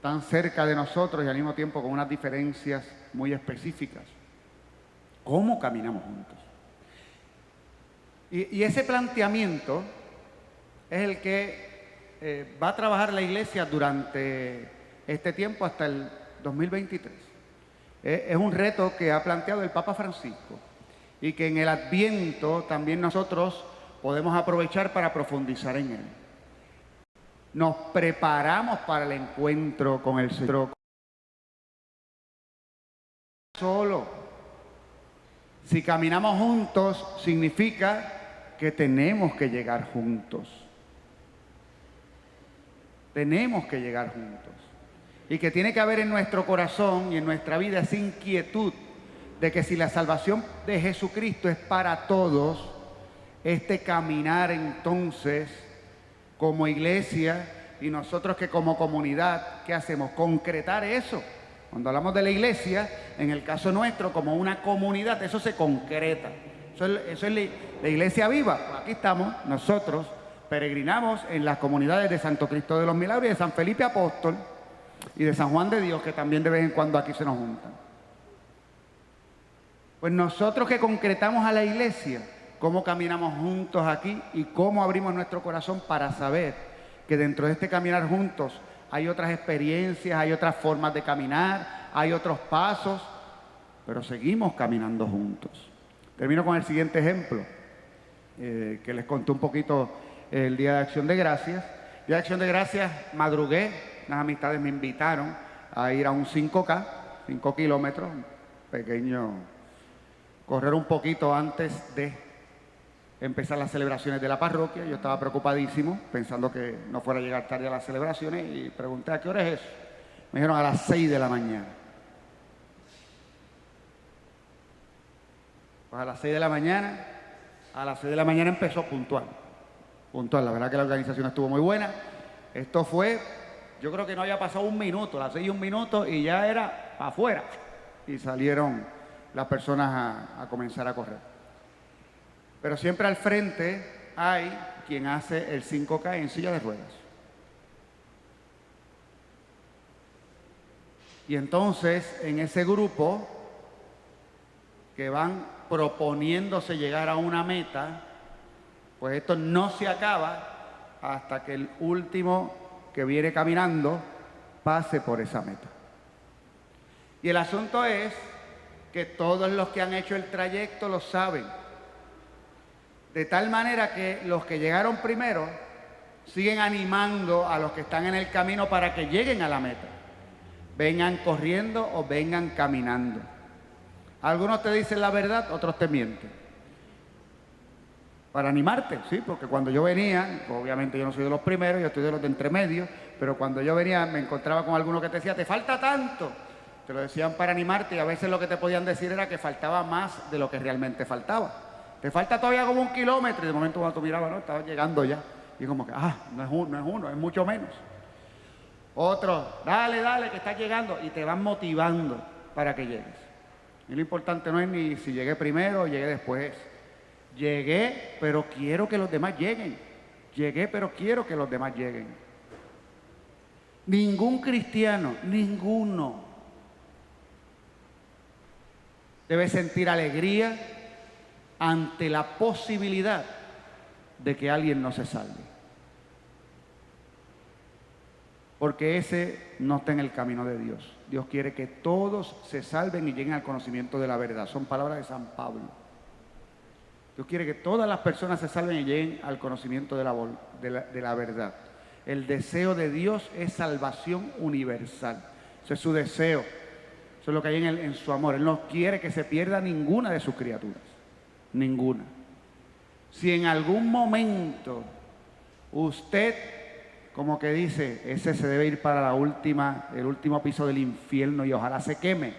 tan cerca de nosotros y al mismo tiempo con unas diferencias muy específicas. ¿Cómo caminamos juntos? Y ese planteamiento es el que va a trabajar la iglesia durante este tiempo hasta el 2023. Es un reto que ha planteado el Papa Francisco y que en el Adviento también nosotros podemos aprovechar para profundizar en él. Nos preparamos para el encuentro con el Señor solo. Si caminamos juntos, significa que tenemos que llegar juntos. Tenemos que llegar juntos. Y que tiene que haber en nuestro corazón y en nuestra vida esa inquietud de que si la salvación de Jesucristo es para todos, este caminar entonces como iglesia y nosotros que como comunidad, ¿qué hacemos? Concretar eso. Cuando hablamos de la iglesia, en el caso nuestro, como una comunidad, eso se concreta. Eso es la iglesia viva. Pues aquí estamos, nosotros peregrinamos en las comunidades de Santo Cristo de los Milagros y de San Felipe Apóstol y de San Juan de Dios, que también de vez en cuando aquí se nos juntan. Pues nosotros que concretamos a la iglesia, cómo caminamos juntos aquí y cómo abrimos nuestro corazón para saber que dentro de este caminar juntos hay otras experiencias, hay otras formas de caminar, hay otros pasos, pero seguimos caminando juntos. Termino con el siguiente ejemplo, que les conté un poquito el Día de Acción de Gracias. El Día de Acción de Gracias madrugué, unas amistades me invitaron a ir a un 5K, 5 kilómetros, pequeño, correr un poquito antes de empezar las celebraciones de la parroquia. Yo estaba preocupadísimo, pensando que no fuera a llegar tarde a las celebraciones, y pregunté, ¿a qué hora es eso? Me dijeron a las 6 de la mañana. Pues a las 6 de la mañana empezó puntual. La verdad que la organización estuvo muy buena. Esto fue Yo creo que no había pasado un minuto, las 6 y 1 minuto, y ya era para afuera. Y salieron las personas a comenzar a correr. Pero siempre al frente hay quien hace el 5K en silla de ruedas. Y entonces, en ese grupo que van proponiéndose llegar a una meta, pues esto no se acaba hasta que el último que viene caminando pase por esa meta. Y el asunto es que todos los que han hecho el trayecto lo saben. De tal manera que los que llegaron primero siguen animando a los que están en el camino para que lleguen a la meta. Vengan corriendo o vengan caminando. Algunos te dicen la verdad, otros te mienten. Para animarte, sí, porque cuando yo venía, obviamente yo no soy de los primeros, yo estoy de los de entre medio, pero cuando yo venía me encontraba con alguno que te decía, te falta tanto. Te lo decían para animarte y a veces lo que te podían decir era que faltaba más de lo que realmente faltaba. Te falta todavía como 1 kilómetro y de momento cuando tú mirabas, no, estaba llegando ya. Y como que, no es uno, es mucho menos. Otro, dale, que estás llegando y te van motivando para que llegues. Y lo importante no es ni si llegué primero o llegué después. Llegué, pero quiero que los demás lleguen. Llegué, pero quiero que los demás lleguen. Ningún cristiano, ninguno, debe sentir alegría ante la posibilidad de que alguien no se salve. Porque ese no está en el camino de Dios. Dios quiere que todos se salven y lleguen al conocimiento de la verdad. Son palabras de San Pablo. Dios quiere que todas las personas se salven y lleguen al conocimiento de la verdad. El deseo de Dios es salvación universal. Ese es su deseo. Eso es lo que hay en su amor. Él no quiere que se pierda ninguna de sus criaturas. Ninguna. Si en algún momento usted, como que dice, ese se debe ir para el último piso del infierno y ojalá se queme,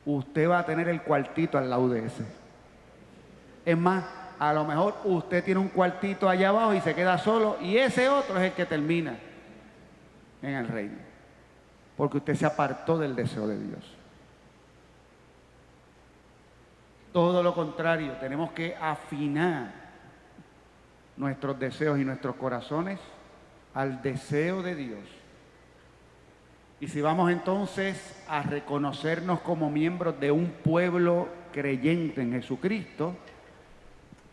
usted va a tener el cuartito al lado de ese. Es más, a lo mejor usted tiene un cuartito allá abajo y se queda solo y ese otro es el que termina en el reino. Porque usted se apartó del deseo de Dios. Todo lo contrario, tenemos que afinar nuestros deseos y nuestros corazones al deseo de Dios. Y si vamos entonces a reconocernos como miembros de un pueblo creyente en Jesucristo,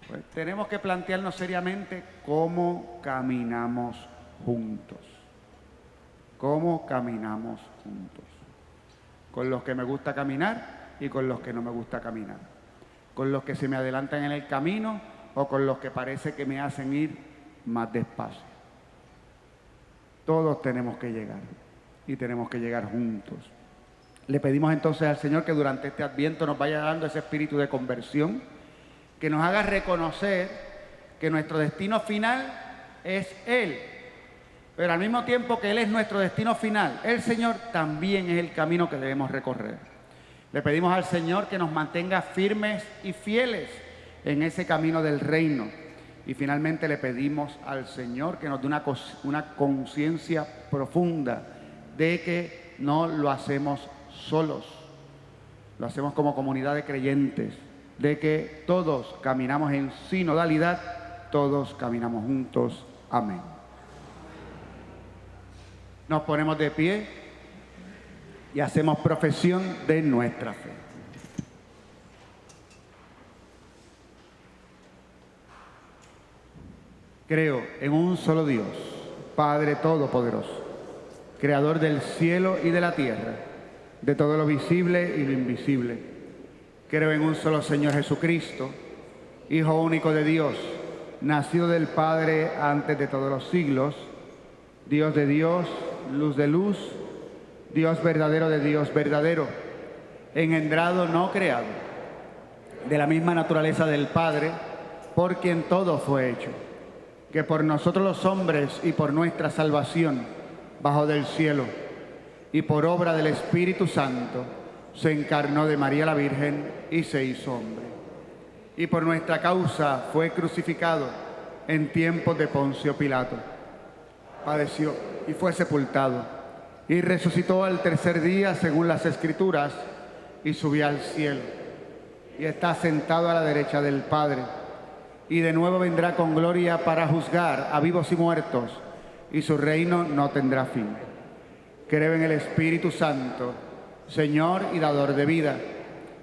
pues tenemos que plantearnos seriamente cómo caminamos juntos. ¿Cómo caminamos juntos? Con los que me gusta caminar y con los que no me gusta caminar. Con los que se me adelantan en el camino o con los que parece que me hacen ir más despacio. Todos tenemos que llegar y tenemos que llegar juntos. Le pedimos entonces al Señor que durante este Adviento nos vaya dando ese espíritu de conversión, que nos haga reconocer que nuestro destino final es Él. Pero al mismo tiempo que Él es nuestro destino final, el Señor también es el camino que debemos recorrer. Le pedimos al Señor que nos mantenga firmes y fieles en ese camino del reino. Y finalmente le pedimos al Señor que nos dé una conciencia profunda de que no lo hacemos solos, lo hacemos como comunidad de creyentes, de que todos caminamos en sinodalidad, todos caminamos juntos. Amén. Nos ponemos de pie y hacemos profesión de nuestra fe. Creo en un solo Dios, Padre Todopoderoso, Creador del cielo y de la tierra, de todo lo visible y lo invisible. Creo en un solo Señor Jesucristo, Hijo único de Dios, nacido del Padre antes de todos los siglos, Dios de Dios, luz de luz, Dios verdadero de Dios verdadero, engendrado, no creado, de la misma naturaleza del Padre, por quien todo fue hecho, que por nosotros los hombres y por nuestra salvación, bajó del cielo, y por obra del Espíritu Santo, se encarnó de María la Virgen y se hizo hombre. Y por nuestra causa fue crucificado en tiempos de Poncio Pilato. Padeció y fue sepultado. Y resucitó al tercer día según las Escrituras y subió al cielo. Y está sentado a la derecha del Padre. Y de nuevo vendrá con gloria para juzgar a vivos y muertos, y su reino no tendrá fin. Creo en el Espíritu Santo, Señor y dador de vida,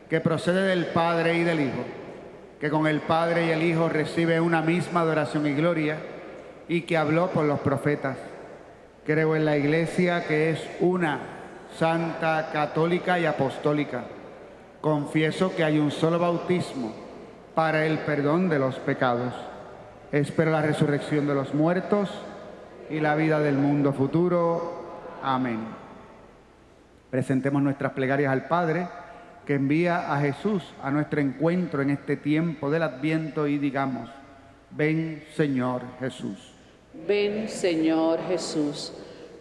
que procede del Padre y del Hijo, que con el Padre y el Hijo recibe una misma adoración y gloria, y que habló por los profetas. Creo en la Iglesia, que es una, santa, católica y apostólica. Confieso que hay un solo bautismo para el perdón de los pecados. Espero la resurrección de los muertos y la vida del mundo futuro. Amén. Presentemos nuestras plegarias al Padre, que envía a Jesús a nuestro encuentro en este tiempo del Adviento, y digamos: ven, Señor Jesús. Ven, Señor Jesús,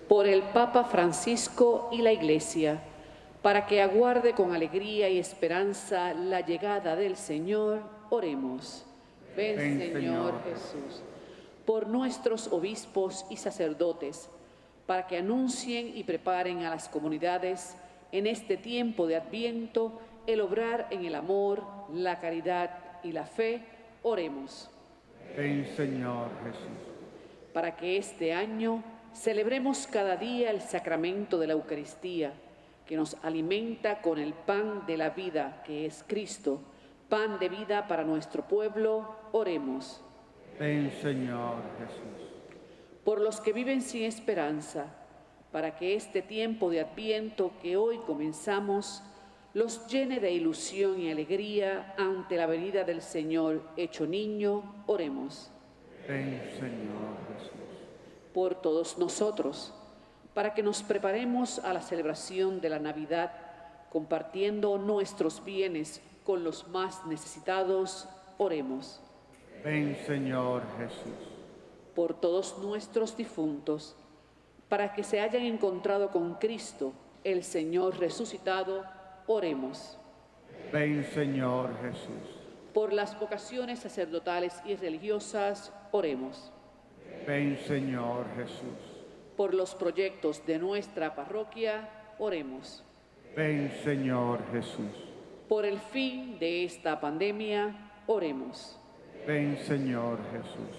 por el Papa Francisco y la Iglesia, para que aguarde con alegría y esperanza la llegada del Señor, oremos. Ven, Señor Jesús, por nuestros obispos y sacerdotes, para que anuncien y preparen a las comunidades en este tiempo de Adviento el obrar en el amor, la caridad y la fe, oremos. Ven, Señor Jesús. Para que este año celebremos cada día el sacramento de la Eucaristía, que nos alimenta con el pan de la vida, que es Cristo, pan de vida para nuestro pueblo, oremos. Ven, Señor Jesús. Por los que viven sin esperanza, para que este tiempo de Adviento que hoy comenzamos los llene de ilusión y alegría ante la venida del Señor hecho niño, oremos. Ven, Señor Jesús. Por todos nosotros, para que nos preparemos a la celebración de la Navidad, compartiendo nuestros bienes con los más necesitados, oremos. Ven, Señor Jesús. Por todos nuestros difuntos, para que se hayan encontrado con Cristo, el Señor resucitado, oremos. Ven, Señor Jesús. Por las vocaciones sacerdotales y religiosas, oremos. Ven, Señor Jesús. Por los proyectos de nuestra parroquia, oremos. Ven, Señor Jesús. Por el fin de esta pandemia, oremos. Ven, Señor Jesús.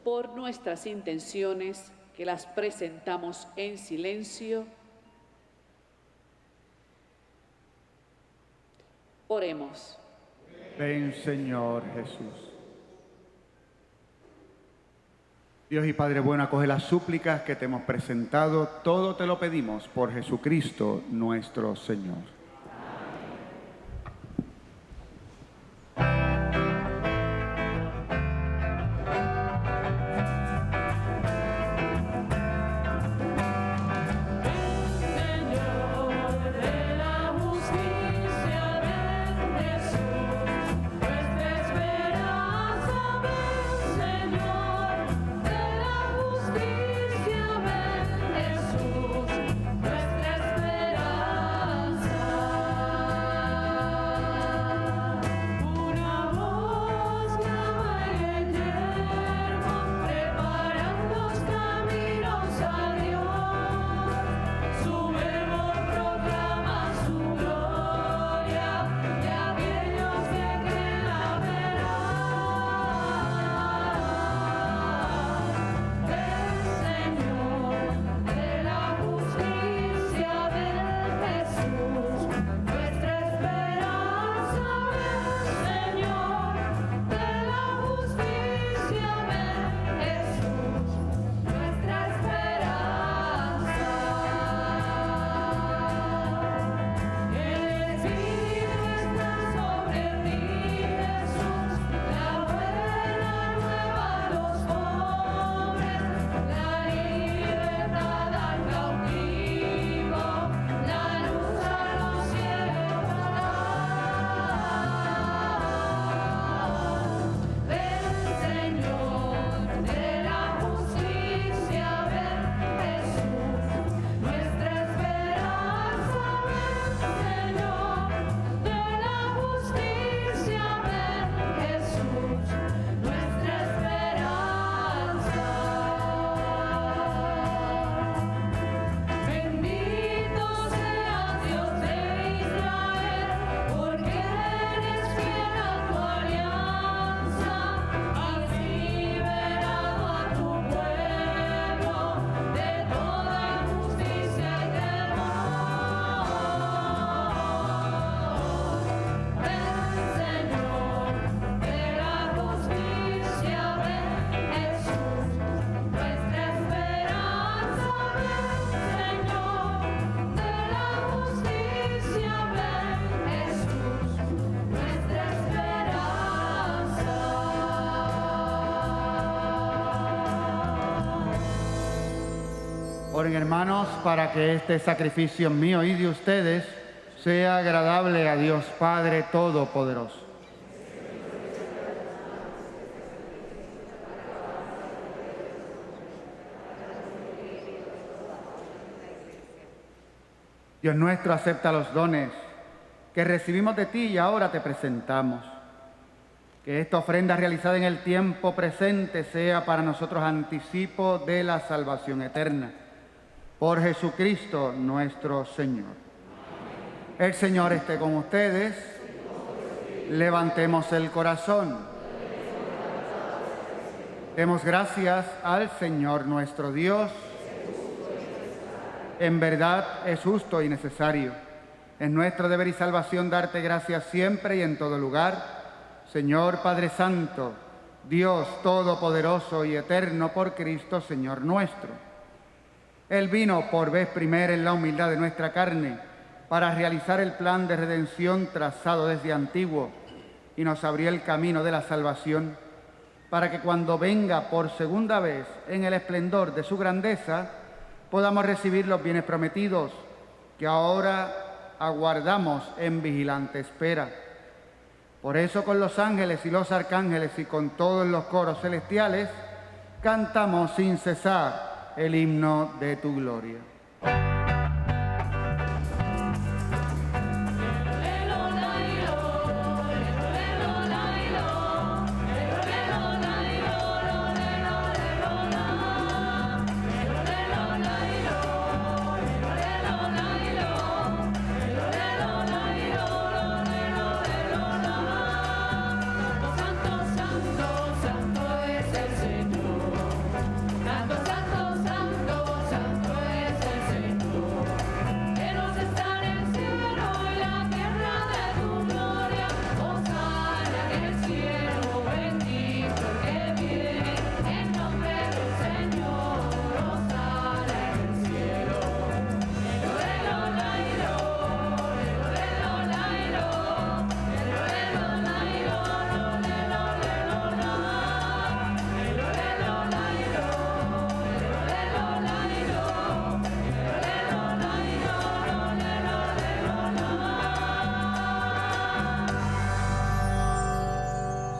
Por nuestras intenciones, que las presentamos en silencio, oremos. Ven, Señor Jesús. Dios y Padre bueno, acoge las súplicas que te hemos presentado. Todo te lo pedimos por Jesucristo nuestro Señor. Oren, hermanos, para que este sacrificio mío y de ustedes sea agradable a Dios Padre Todopoderoso. Dios nuestro, acepta los dones que recibimos de ti y ahora te presentamos. Que esta ofrenda realizada en el tiempo presente sea para nosotros anticipo de la salvación eterna. Por Jesucristo nuestro Señor. El Señor esté con ustedes. Levantemos el corazón. Demos gracias al Señor nuestro Dios. En verdad es justo y necesario. Es nuestro deber y salvación darte gracias siempre y en todo lugar. Señor Padre Santo, Dios Todopoderoso y Eterno, por Cristo, Señor nuestro. Él vino por vez primera en la humildad de nuestra carne para realizar el plan de redención trazado desde antiguo y nos abrió el camino de la salvación para que cuando venga por segunda vez en el esplendor de su grandeza podamos recibir los bienes prometidos que ahora aguardamos en vigilante espera. Por eso con los ángeles y los arcángeles y con todos los coros celestiales cantamos sin cesar el himno de tu gloria.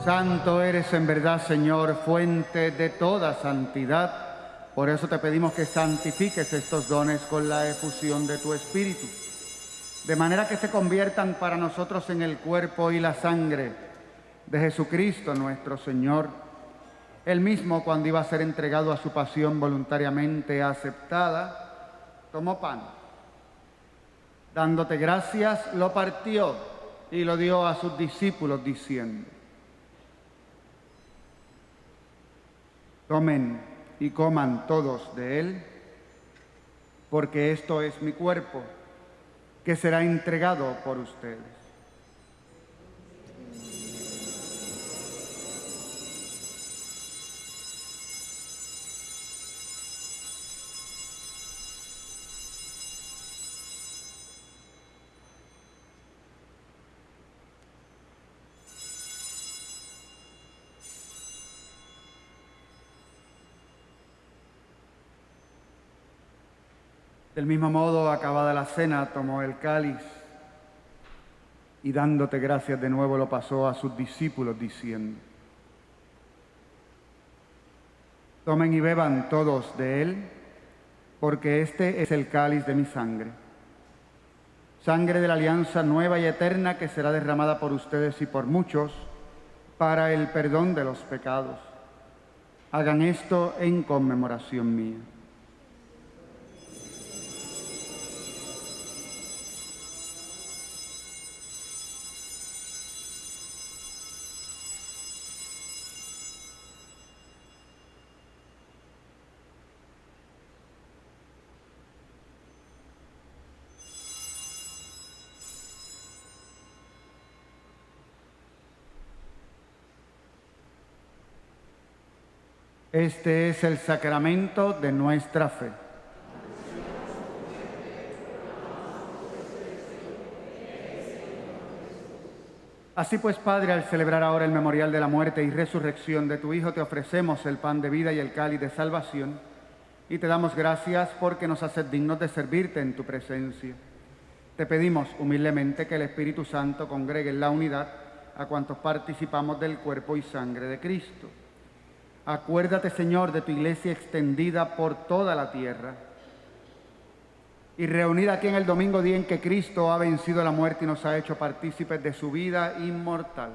Santo eres en verdad, Señor, fuente de toda santidad. Por eso te pedimos que santifiques estos dones con la efusión de tu Espíritu, de manera que se conviertan para nosotros en el cuerpo y la sangre de Jesucristo nuestro Señor. Él mismo, cuando iba a ser entregado a su pasión voluntariamente aceptada, tomó pan. Dándote gracias, lo partió y lo dio a sus discípulos diciendo: tomen y coman todos de él, porque esto es mi cuerpo, que será entregado por ustedes. Del mismo modo, acabada la cena, tomó el cáliz y dándote gracias de nuevo lo pasó a sus discípulos diciendo: tomen y beban todos de él, porque este es el cáliz de mi sangre, sangre de la alianza nueva y eterna que será derramada por ustedes y por muchos para el perdón de los pecados. Hagan esto en conmemoración mía. Este es el sacramento de nuestra fe. Así pues, Padre, al celebrar ahora el memorial de la muerte y resurrección de tu Hijo, te ofrecemos el pan de vida y el cáliz de salvación, y te damos gracias porque nos haces dignos de servirte en tu presencia. Te pedimos humildemente que el Espíritu Santo congregue en la unidad a cuantos participamos del cuerpo y sangre de Cristo. Acuérdate, Señor, de tu iglesia extendida por toda la tierra y reunida aquí en el domingo, día en que Cristo ha vencido la muerte y nos ha hecho partícipes de su vida inmortal.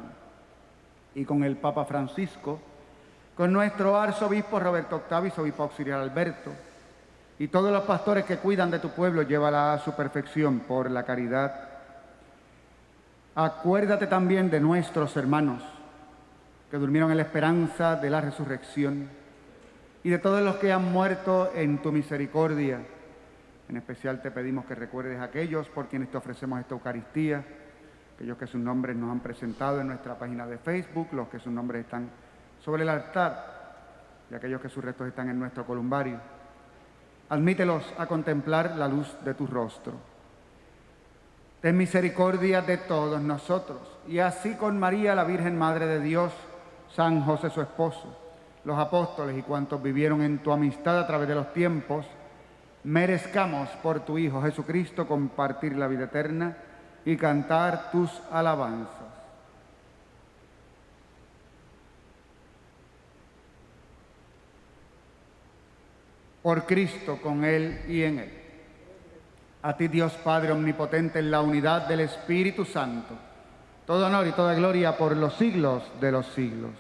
Y con el Papa Francisco, con nuestro arzobispo Roberto Octavio y obispo auxiliar Alberto, y todos los pastores que cuidan de tu pueblo, llévala a su perfección por la caridad. Acuérdate también de nuestros hermanos que durmieron en la esperanza de la resurrección y de todos los que han muerto en tu misericordia. En especial te pedimos que recuerdes a aquellos por quienes te ofrecemos esta Eucaristía, aquellos que sus nombres nos han presentado en nuestra página de Facebook, los que sus nombres están sobre el altar y aquellos que sus restos están en nuestro columbario. Admítelos a contemplar la luz de tu rostro. Ten misericordia de todos nosotros, y así con María, la Virgen Madre de Dios, San José su esposo, los apóstoles y cuantos vivieron en tu amistad a través de los tiempos, merezcamos por tu Hijo Jesucristo compartir la vida eterna y cantar tus alabanzas. Por Cristo, con Él y en Él. A ti, Dios Padre omnipotente, en la unidad del Espíritu Santo, todo honor y toda gloria por los siglos de los siglos.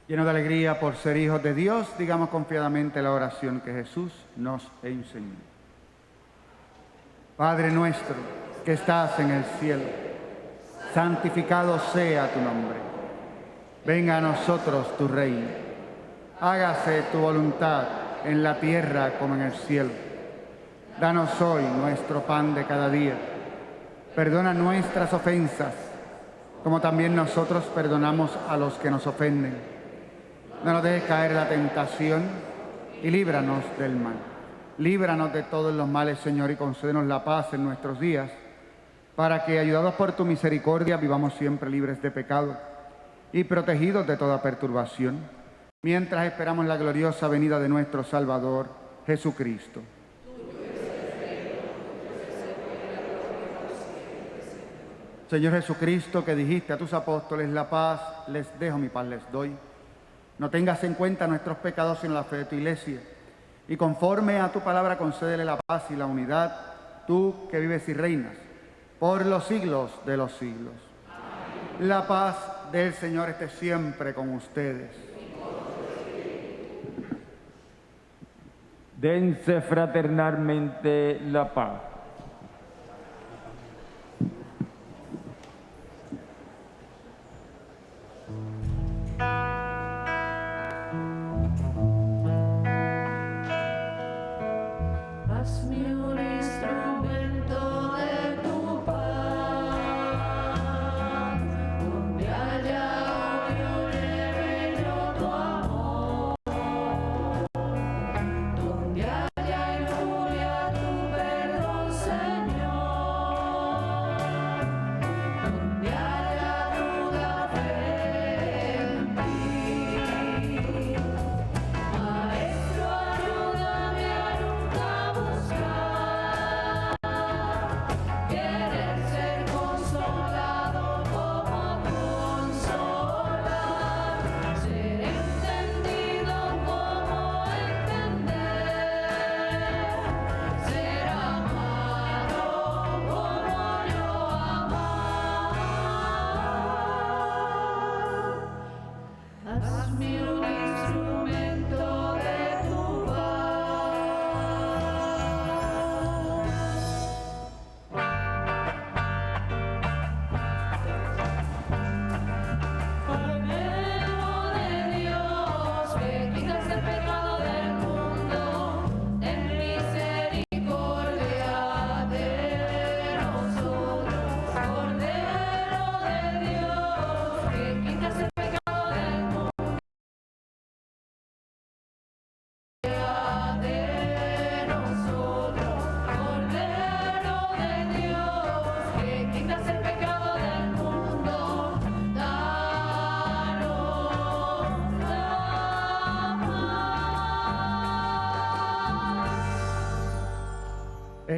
Lleno de alegría por ser hijos de Dios, digamos confiadamente la oración que Jesús nos enseñó. Padre nuestro, que estás en el cielo, santificado sea tu nombre. Venga a nosotros tu reino. Hágase tu voluntad en la tierra como en el cielo. Danos hoy nuestro pan de cada día. Perdona nuestras ofensas, como también nosotros perdonamos a los que nos ofenden. No nos dejes caer en la tentación y líbranos del mal. Líbranos de todos los males, Señor, y concédenos la paz en nuestros días, para que, ayudados por tu misericordia, vivamos siempre libres de pecado y protegidos de toda perturbación, mientras esperamos la gloriosa venida de nuestro Salvador, Jesucristo. Señor Jesucristo, que dijiste a tus apóstoles, la paz les dejo, mi paz les doy. No tengas en cuenta nuestros pecados, sino la fe de tu iglesia. Y conforme a tu palabra, concédele la paz y la unidad, tú que vives y reinas por los siglos de los siglos. Amén. La paz del Señor esté siempre con ustedes. Dense fraternalmente la paz.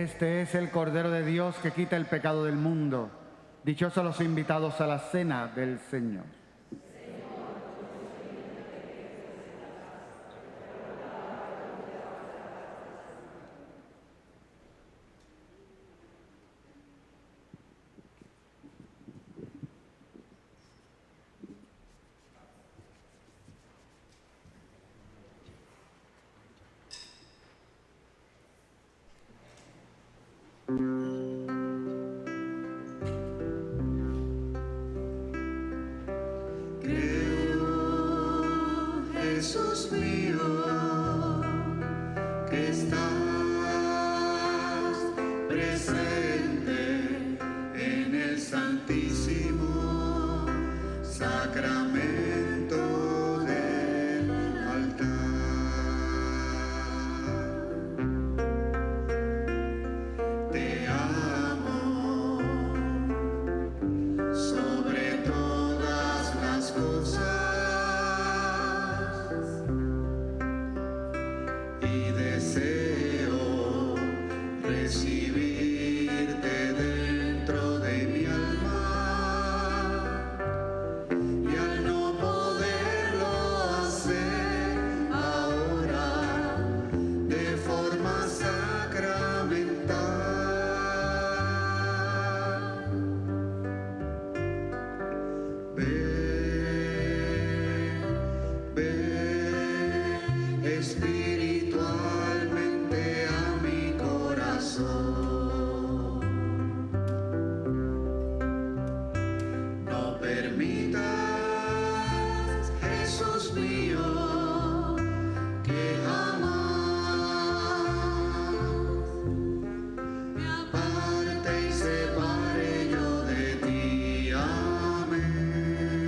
Este es el Cordero de Dios que quita el pecado del mundo. Dichosos los invitados a la cena del Señor. Jesús mío, que estás presente en el santísimo sacramento del altar. Te amo sobre todas las cosas. Deseo recibirte dentro de mi alma y al no poderlo hacer ahora de forma sacramental, ven, espiritualmente a mi corazón. No permitas, Jesús mío, que jamás me aparte y separe yo de ti. Amén.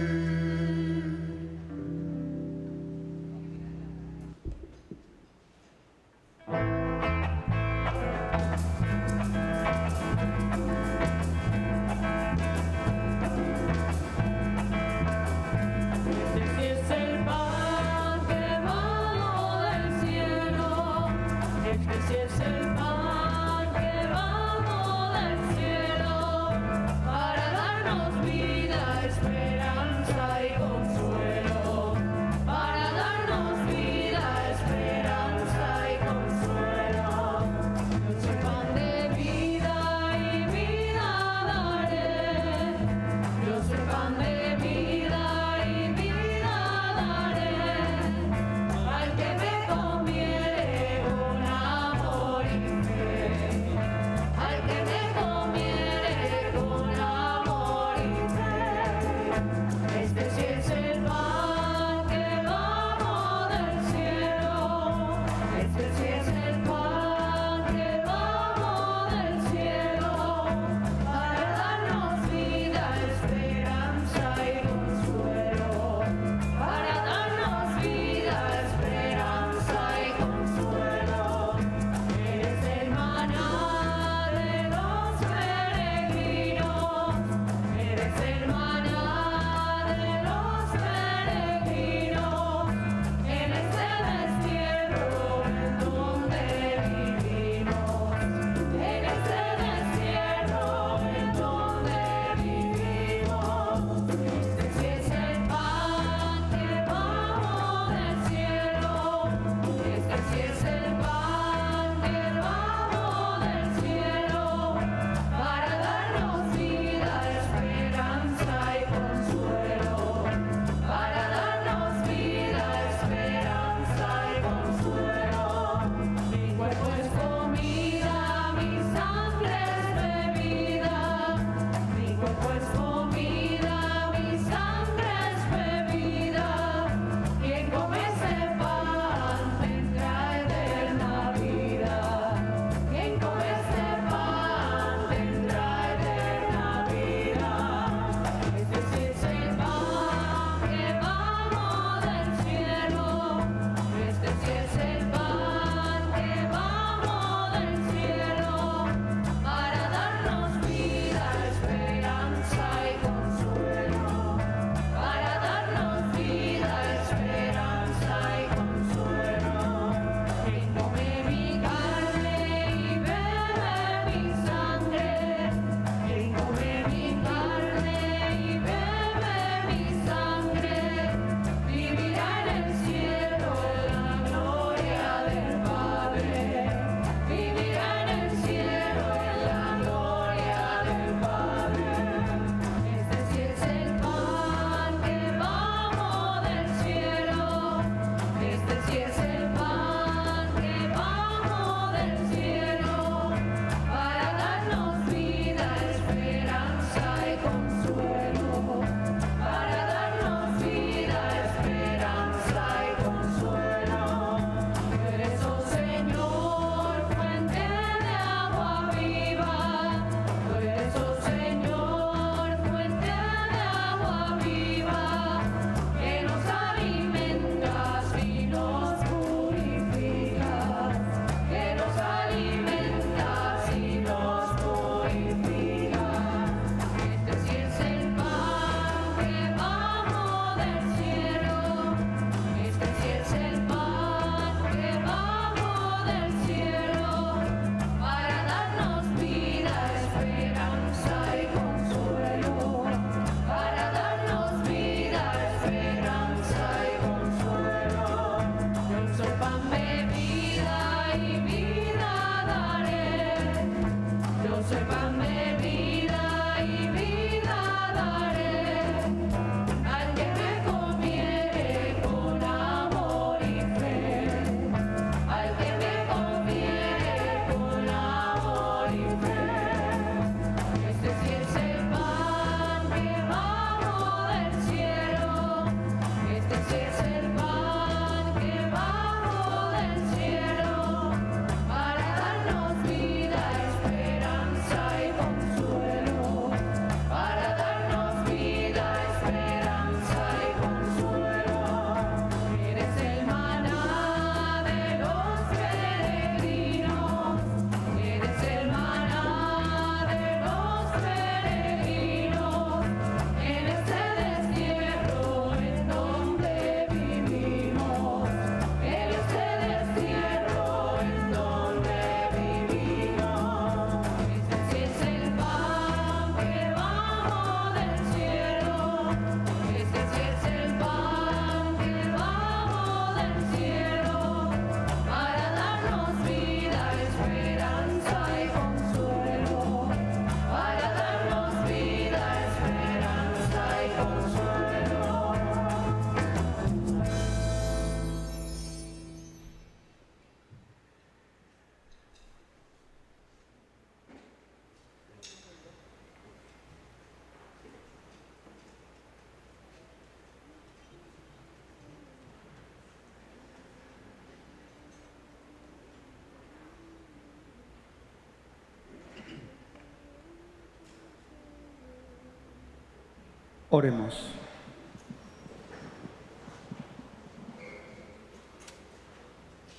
Oremos.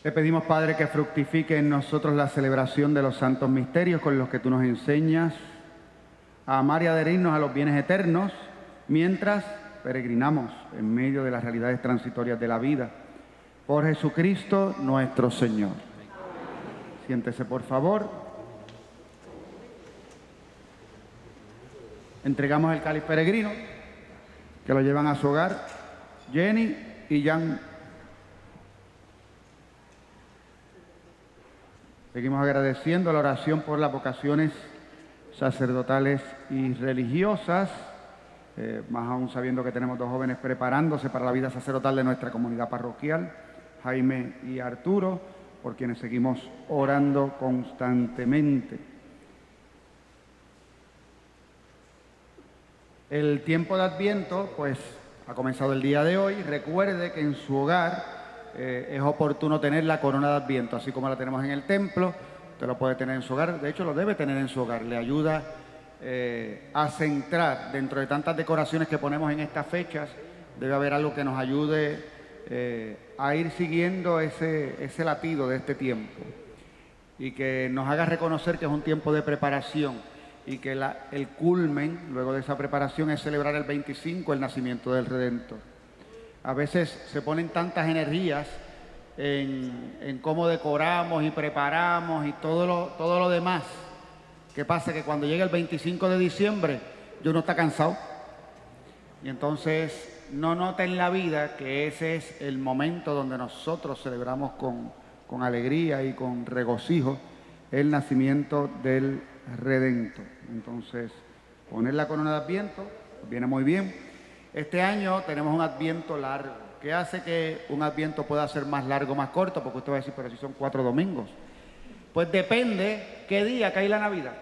Te pedimos, Padre, que fructifique en nosotros la celebración de los santos misterios con los que tú nos enseñas a amar y adherirnos a los bienes eternos mientras peregrinamos en medio de las realidades transitorias de la vida. Por Jesucristo nuestro Señor. Siéntese, por favor. Entregamos el cáliz peregrino, que lo llevan a su hogar, Jenny y Jan. Seguimos agradeciendo la oración por las vocaciones sacerdotales y religiosas, más aún sabiendo que tenemos dos jóvenes preparándose para la vida sacerdotal de nuestra comunidad parroquial, Jaime y Arturo, por quienes seguimos orando constantemente. El tiempo de Adviento, pues, ha comenzado el día de hoy. Recuerde que en su hogar es oportuno tener la corona de Adviento, así como la tenemos en el templo. Usted lo puede tener en su hogar, de hecho lo debe tener en su hogar. Le ayuda a centrar dentro de tantas decoraciones que ponemos en estas fechas. Debe haber algo que nos ayude a ir siguiendo ese latido de este tiempo y que nos haga reconocer que es un tiempo de preparación y que el culmen luego de esa preparación es celebrar el 25, el nacimiento del Redentor. A veces se ponen tantas energías en cómo decoramos y preparamos y todo lo demás, que pasa que cuando llega el 25 de diciembre uno está cansado y entonces no nota en la vida que ese es el momento donde nosotros celebramos con alegría y con regocijo el nacimiento del Redentor. Entonces, poner la corona de Adviento viene muy bien. Este año tenemos un Adviento largo. ¿Qué hace que un Adviento pueda ser más largo o más corto? Porque usted va a decir, pero si son 4 domingos. Pues depende qué día cae la Navidad,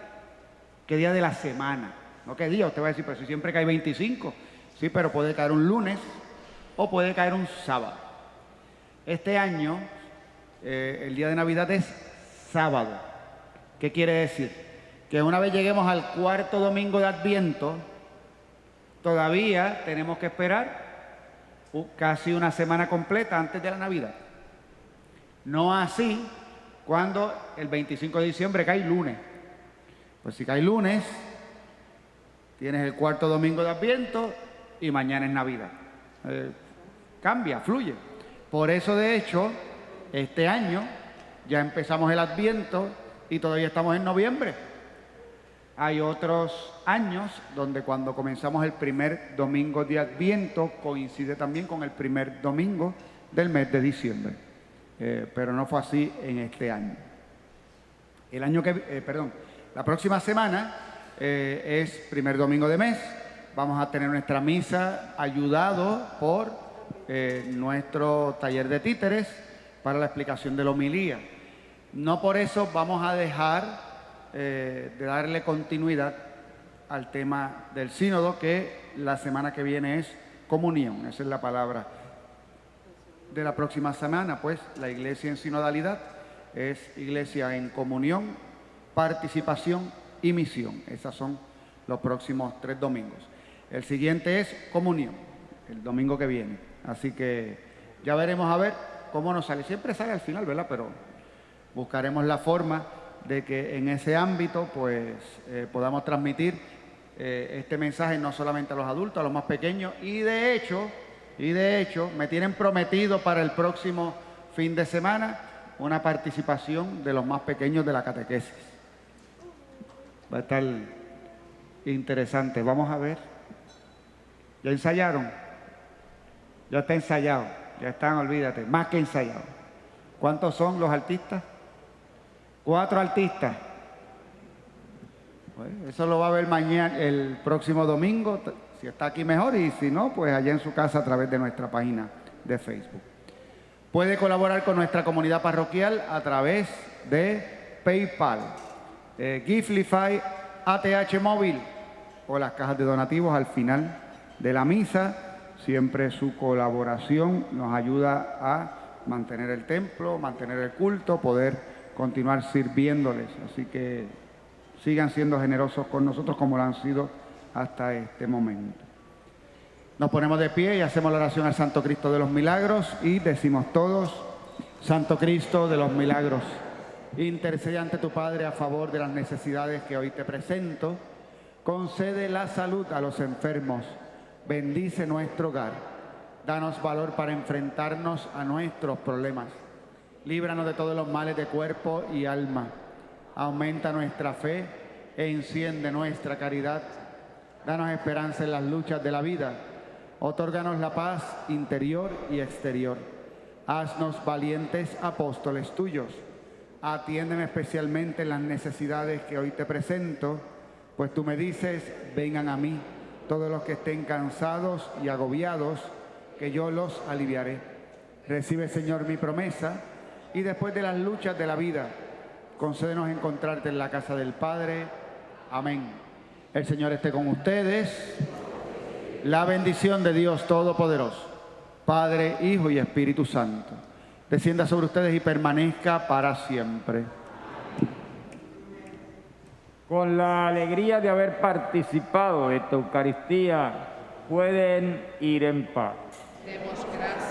qué día de la semana. No qué día, usted va a decir, pero si siempre cae 25. Sí, pero puede caer un lunes o puede caer un sábado. Este año, el día de Navidad es sábado. ¿Qué quiere decir? Que una vez lleguemos al 4º domingo de Adviento, todavía tenemos que esperar casi una semana completa antes de la Navidad. No así cuando el 25 de diciembre cae lunes. Pues si cae lunes, tienes el 4º domingo de Adviento y mañana es Navidad. Cambia, fluye. Por eso, de hecho, este año ya empezamos el Adviento y todavía estamos en noviembre. Hay otros años donde cuando comenzamos el primer domingo de Adviento coincide también con el primer domingo del mes de diciembre. Pero no fue así en este año. La próxima semana es primer domingo de mes. Vamos a tener nuestra misa ayudado por nuestro taller de títeres para la explicación de la homilía. No por eso vamos a dejar de darle continuidad al tema del sínodo, que la semana que viene es comunión. Esa es la palabra de la próxima semana, pues la iglesia en sinodalidad es iglesia en comunión, participación y misión. Esos son los próximos 3 domingos. El siguiente es comunión, el domingo que viene. Así que ya veremos a ver cómo nos sale. Siempre sale al final, ¿verdad? Pero buscaremos la forma de que en ese ámbito pues podamos transmitir este mensaje no solamente a los adultos, a los más pequeños, y de hecho me tienen prometido para el próximo fin de semana una participación de los más pequeños de la catequesis. Va a estar interesante. Vamos a ver. ¿Ya ensayaron? Ya está ensayado. Ya están, olvídate, más que ensayados. ¿Cuántos son los artistas? 4 artistas. Pues eso lo va a ver mañana, el próximo domingo, si está aquí mejor, y si no, pues allá en su casa a través de nuestra página de Facebook. Puede colaborar con nuestra comunidad parroquial a través de PayPal, Givelify, ATH Móvil o las cajas de donativos al final de la misa. Siempre su colaboración nos ayuda a mantener el templo, mantener el culto, poder continuar sirviéndoles. Así que sigan siendo generosos con nosotros como lo han sido hasta este momento. Nos ponemos de pie y hacemos la oración al Santo Cristo de los Milagros y decimos todos: Santo Cristo de los Milagros, intercede ante tu Padre a favor de las necesidades que hoy te presento. Concede la salud a los enfermos, bendice nuestro hogar, danos valor para enfrentarnos a nuestros problemas, líbranos de todos los males de cuerpo y alma, aumenta nuestra fe e enciende nuestra caridad, danos esperanza en las luchas de la vida, otórganos la paz interior y exterior, haznos valientes apóstoles tuyos, atiéndeme especialmente en las necesidades que hoy te presento, pues tú me dices: vengan a mí todos los que estén cansados y agobiados, que yo los aliviaré. Recibe, Señor, mi promesa, y después de las luchas de la vida, concédenos encontrarte en la casa del Padre. Amén. El Señor esté con ustedes. La bendición de Dios Todopoderoso, Padre, Hijo y Espíritu Santo, descienda sobre ustedes y permanezca para siempre. Con la alegría de haber participado de esta Eucaristía, pueden ir en paz. Demos gracias.